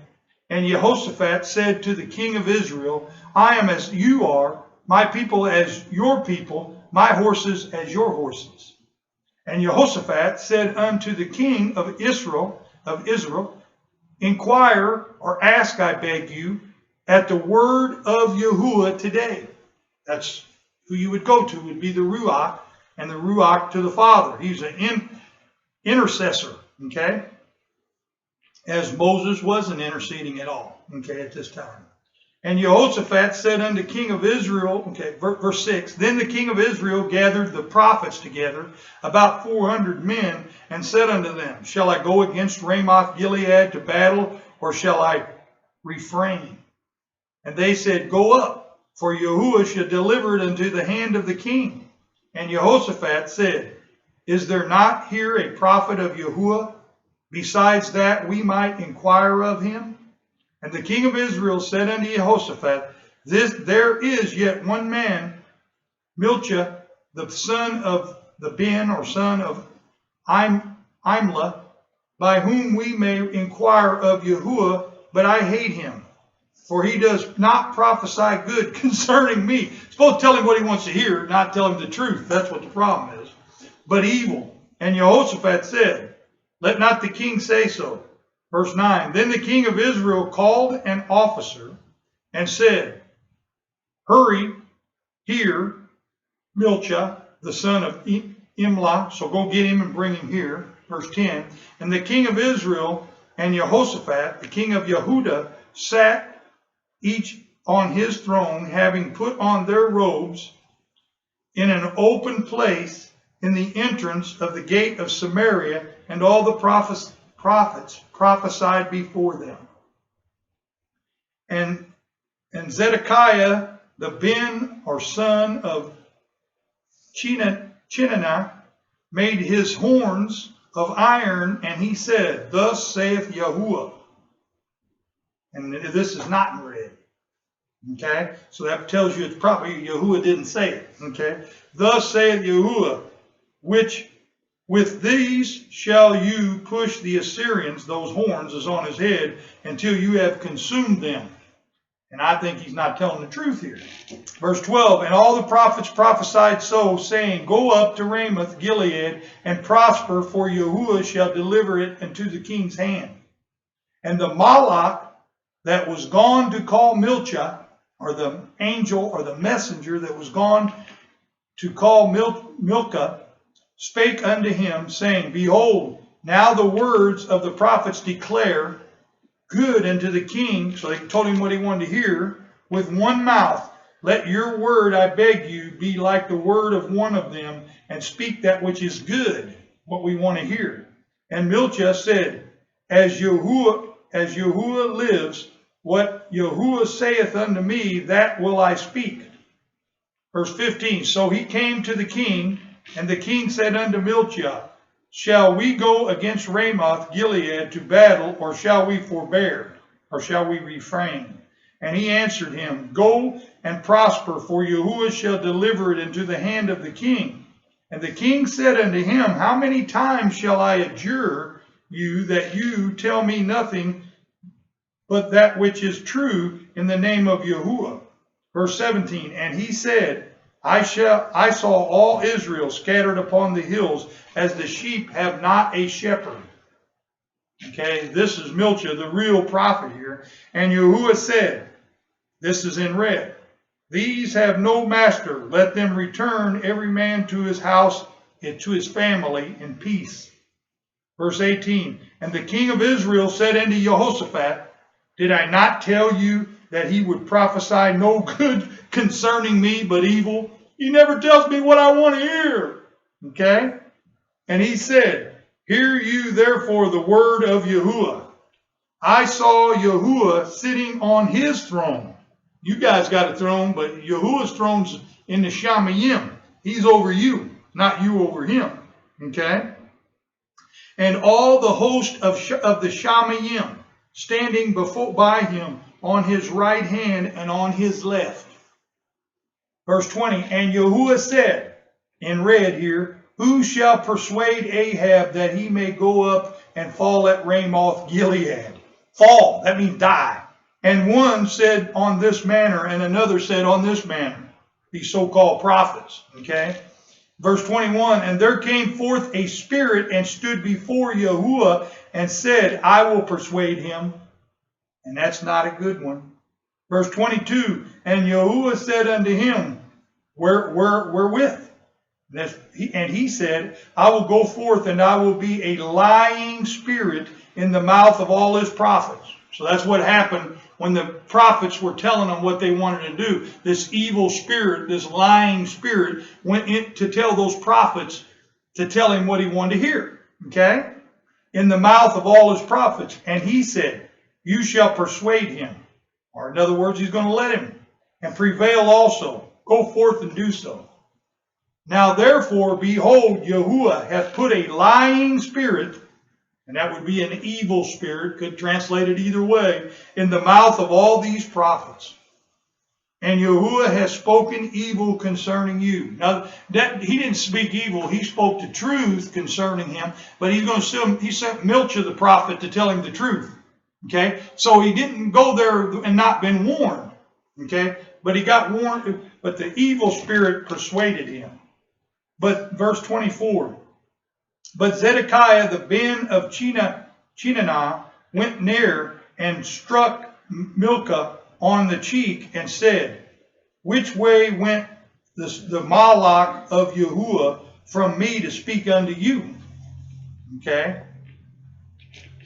And Jehoshaphat said to the king of Israel, I am as you are, my people as your people, my horses as your horses. And Jehoshaphat said unto the king of Israel, Inquire or ask, I beg you, at the word of Yahuwah today. That's who you would go to would be the Ruach, and the Ruach to the Father. He's an intercessor, okay? As Moses wasn't interceding at all, okay, at this time. And Jehoshaphat said unto King of Israel, okay, verse 6, Then the king of Israel gathered the prophets together, about 400 men, and said unto them, Shall I go against Ramoth Gilead to battle, or shall I refrain? And they said, Go up, for Yahuwah shall deliver it into the hand of the king. And Jehoshaphat said, Is there not here a prophet of Yahuwah? Besides that we might inquire of him? And the king of Israel said unto Jehoshaphat, There is yet one man, Milchah, the son of the Ben, or son of Imlah, by whom we may inquire of Yahuwah, but I hate him, for he does not prophesy good concerning me. Supposed to tell him what he wants to hear, not tell him the truth. That's what the problem is. But evil. And Jehoshaphat said, Let not the king say so. Verse 9, Then the king of Israel called an officer and said, Hurry here, Milchah, the son of Imlah. So go get him and bring him here. Verse 10, And the king of Israel and Jehoshaphat, the king of Yehudah, sat each on his throne, having put on their robes in an open place in the entrance of the gate of Samaria, and all the prophets prophesied before them. And Zedekiah, the Ben, or son of Chinanah, made his horns of iron, and he said, Thus saith Yahuwah. And this is not in red. Okay? So that tells you it's probably Yahuwah didn't say it. Okay? Thus saith Yahuwah, which with these shall you push the Assyrians, those horns is on his head, until you have consumed them. And I think he's not telling the truth here. Verse 12, And all the prophets prophesied so, saying, Go up to Ramoth Gilead, and prosper, for Yahuwah shall deliver it into the king's hand. And the Malach that was gone to call Milchah, or the angel, or the messenger that was gone to call Milchah, spake unto him, saying, Behold, now the words of the prophets declare good unto the king. So they told him what he wanted to hear. With one mouth, let your word, I beg you, be like the word of one of them, and speak that which is good, what we want to hear. And Milchah said, As Yahuwah lives, what Yahuwah saith unto me, that will I speak. Verse 15, So he came to the king, and the king said unto Milchah, Shall we go against Ramoth Gilead to battle, or shall we forbear, or shall we refrain? And he answered him, Go and prosper, for Yahuwah shall deliver it into the hand of the king. And the king said unto him, How many times shall I adjure you that you tell me nothing but that which is true in the name of Yahuwah? Verse 17, And he said, I saw all Israel scattered upon the hills, as the sheep have not a shepherd. Okay, this is Milchah, the real prophet here. And Yahuwah said, this is in red, These have no master. Let them return every man to his house and to his family in peace. Verse 18, And the king of Israel said unto Jehoshaphat, Did I not tell you that he would prophesy no good concerning me, but evil? He never tells me what I want to hear. Okay? And he said, Hear you therefore the word of Yahuwah. I saw Yahuwah sitting on his throne. You guys got a throne, but Yahuwah's throne's in the Shamayim. He's over you, not you over him. Okay? And all the host of the Shamayim standing by him on his right hand and on his left. Verse 20, And Yahuwah said, in red here, Who shall persuade Ahab that he may go up and fall at Ramoth Gilead? Fall, that means die. And one said on this manner, and another said on this manner. These so-called prophets, okay? Verse 21, And there came forth a spirit and stood before Yahuwah and said, I will persuade him. And that's not a good one. Verse 22, And Yahuwah said unto him, wherewith? And he said, I will go forth and I will be a lying spirit in the mouth of all his prophets. So that's what happened when the prophets were telling them what they wanted to do. This evil spirit, this lying spirit, went in to tell those prophets to tell him what he wanted to hear. Okay? In the mouth of all his prophets. And he said, you shall persuade him. Or in other words, he's going to let him. And prevail also. Go forth and do so. Now therefore, behold, Yahuwah hath put a lying spirit, and that would be an evil spirit, could translate it either way, in the mouth of all these prophets. And Yahuwah has spoken evil concerning you. Now, he didn't speak evil. He spoke the truth concerning him, but he sent Milcha the prophet to tell him the truth. Okay? So he didn't go there and not been warned. Okay? But he got warned, but the evil spirit persuaded him. But verse 24, but Zedekiah the ben of Chinanah went near and struck Milcah on the cheek and said, which way went the Malach of Yahuwah from me to speak unto you? Okay.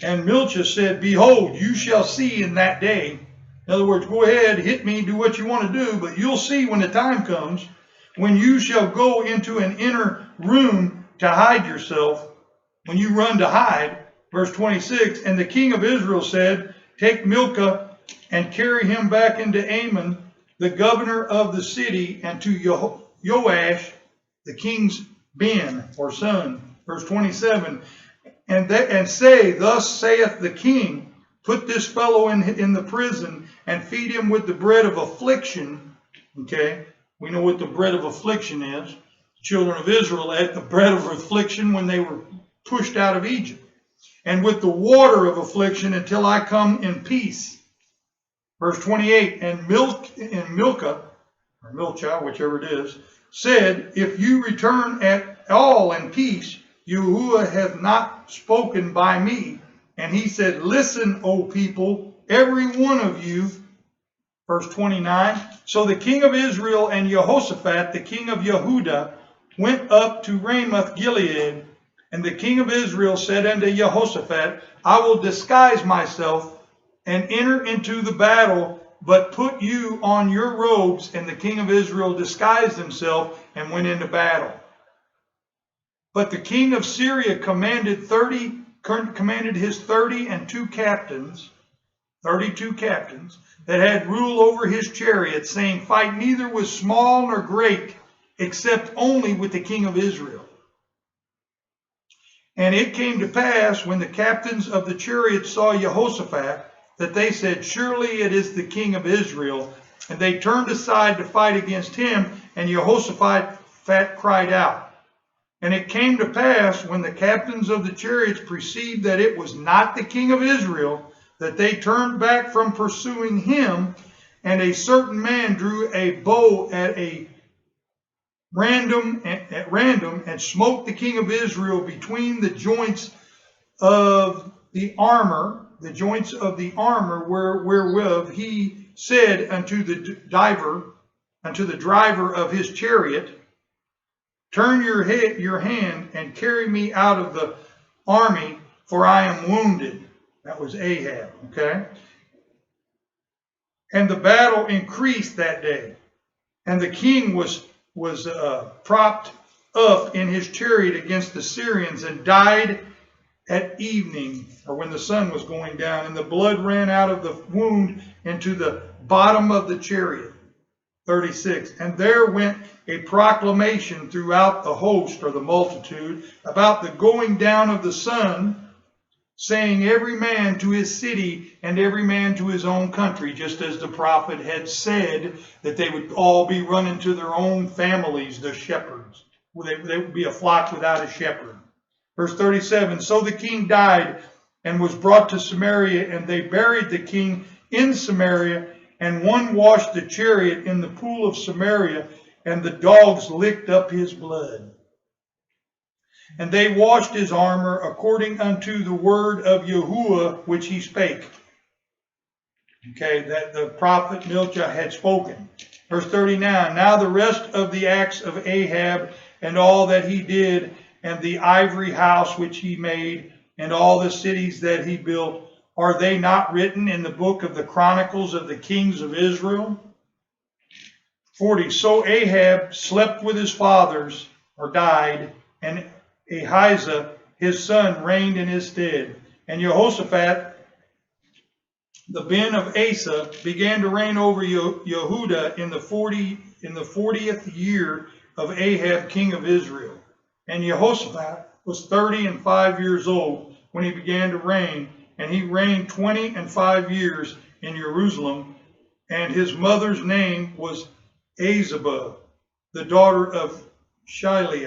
And Milcah said, behold, you shall see in that day. In other words, go ahead, hit me, do what you want to do, but you'll see when the time comes, when you shall go into an inner room to hide yourself, when you run to hide. Verse 26, and the king of Israel said, take Milcah and carry him back into Ammon, the governor of the city, and to Joash, the king's ben, or son. Verse 27, and say, thus saith the king, put this fellow in the prison and feed him with the bread of affliction. Okay. We know what the bread of affliction is. Children of Israel ate the bread of affliction when they were pushed out of Egypt. And with the water of affliction until I come in peace. Verse 28, and Milcah, or Milcha, whichever it is, said, if you return at all in peace, Yahuwah hath not spoken by me. And he said, listen, O people, every one of you. Verse 29, so the king of Israel and Jehoshaphat, the king of Yehudah, went up to Ramoth Gilead. And the king of Israel said unto Jehoshaphat, I will disguise myself and enter into the battle, but put you on your robes. And the king of Israel disguised himself and went into battle. But the king of Syria commanded his 32 captains, that had rule over his chariot, saying, fight neither with small nor great, except only with the king of Israel. And it came to pass, when the captains of the chariots saw Jehoshaphat, that they said, surely it is the king of Israel. And they turned aside to fight against him, and Jehoshaphat cried out. And it came to pass, when the captains of the chariots perceived that it was not the king of Israel, that they turned back from pursuing him, and a certain man drew a bow at random and smote the king of Israel between the joints of the armor, wherewith he said unto the driver of his chariot, turn your hand and carry me out of the army, for I am wounded. That was Ahab, okay? And the battle increased that day. And the king was propped up in his chariot against the Syrians and died at evening, or when the sun was going down. And the blood ran out of the wound into the bottom of the chariot. 36. And there went a proclamation throughout the host, or the multitude, about the going down of the sun, saying, every man to his city and every man to his own country, just as the prophet had said that they would all be running to their own families, the shepherds. They would be a flock without a shepherd. Verse 37, so the king died and was brought to Samaria, and they buried the king in Samaria, and one washed the chariot in the pool of Samaria, and the dogs licked up his blood. And they washed his armor according unto the word of Yahuwah which he spake. Okay, that the prophet Milcha had spoken. Verse 39, now the rest of the acts of Ahab and all that he did, and the ivory house which he made, and all the cities that he built, are they not written in the book of the Chronicles of the kings of Israel? 40, so Ahab slept with his fathers, or died, and Ahaziah his son reigned in his stead. And Jehoshaphat, the ben of Asa, began to reign over Yehuda in the 40th year of Ahab king of Israel. And Jehoshaphat was 35 years old when he began to reign, and he reigned 25 years in Jerusalem. And his mother's name was Azabah, the daughter of Shilhi.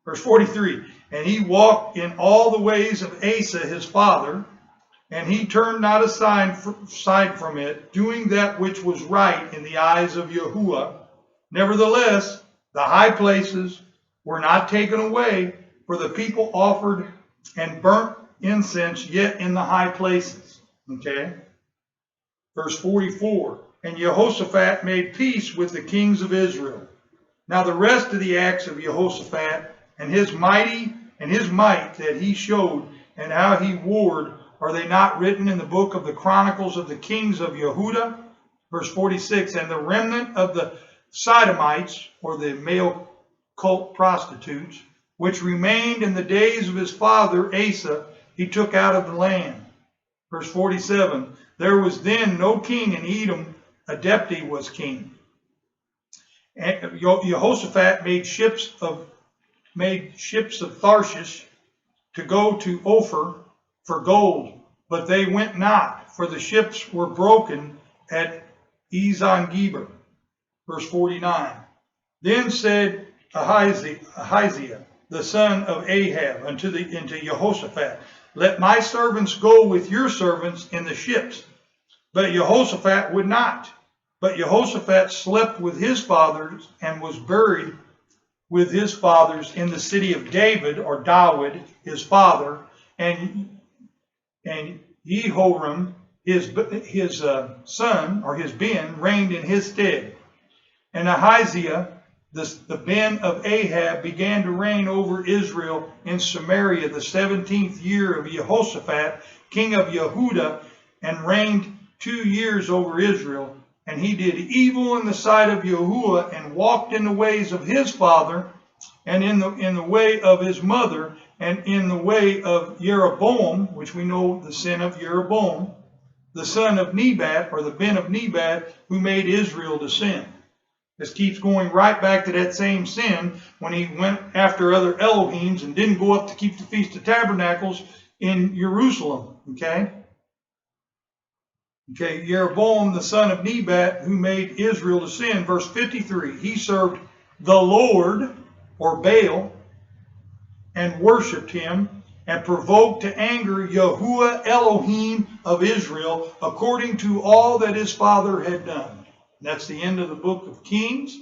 Verse 43, and he walked in all the ways of Asa his father, and he turned not aside from it, doing that which was right in the eyes of Yahuwah. Nevertheless, the high places were not taken away, for the people offered and burnt incense yet in the high places. Okay? Verse 44, and Jehoshaphat made peace with the kings of Israel. Now the rest of the acts of Jehoshaphat, and his might that he showed, and how he warred, are they not written in the book of the Chronicles of the kings of Yehuda? Verse 46, and the remnant of the Sodomites, or the male cult prostitutes, which remained in the days of his father Asa, he took out of the land. Verse 47, there was then no king in Edom, Adepti was king. And Jehoshaphat made ships of Tarshish to go to Ophir for gold, but they went not, for the ships were broken at Ezon-Geber. Verse 49. Then said Ahaziah, the son of Ahab, unto Jehoshaphat, let my servants go with your servants in the ships. But Jehoshaphat would not. But Jehoshaphat slept with his fathers and was buried with his fathers in the city of David, or Dawid, his father, and Jehoram, his son, or his ben, reigned in his stead. And Ahaziah, the ben of Ahab, began to reign over Israel in Samaria the 17th year of Jehoshaphat, king of Yehuda, and reigned 2 years over Israel. And he did evil in the sight of Yahuwah, and walked in the ways of his father, and in the way of his mother, and in the way of Jeroboam, which we know the sin of Jeroboam, the son of Nebat, or the ben of Nebat, who made Israel to sin. This keeps going right back to that same sin when he went after other Elohims and didn't go up to keep the Feast of Tabernacles in Jerusalem. Okay? Okay, Jeroboam, the son of Nebat, who made Israel to sin. Verse 53, he served the Lord, or Baal, and worshipped him, and provoked to anger Yahuwah Elohim of Israel, according to all that his father had done. And that's the end of the book of Kings,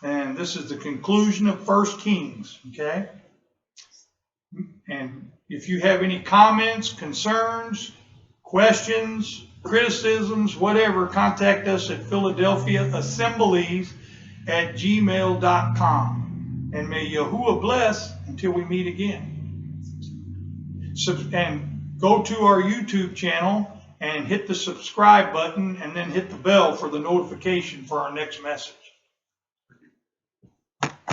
and this is the conclusion of 1 Kings. Okay? And if you have any comments, concerns, questions, criticisms, whatever, contact us at philadelphiaassemblies@gmail.com. And may Yahuwah bless until we meet again. And go to our YouTube channel and hit the subscribe button, and then hit the bell for the notification for our next message.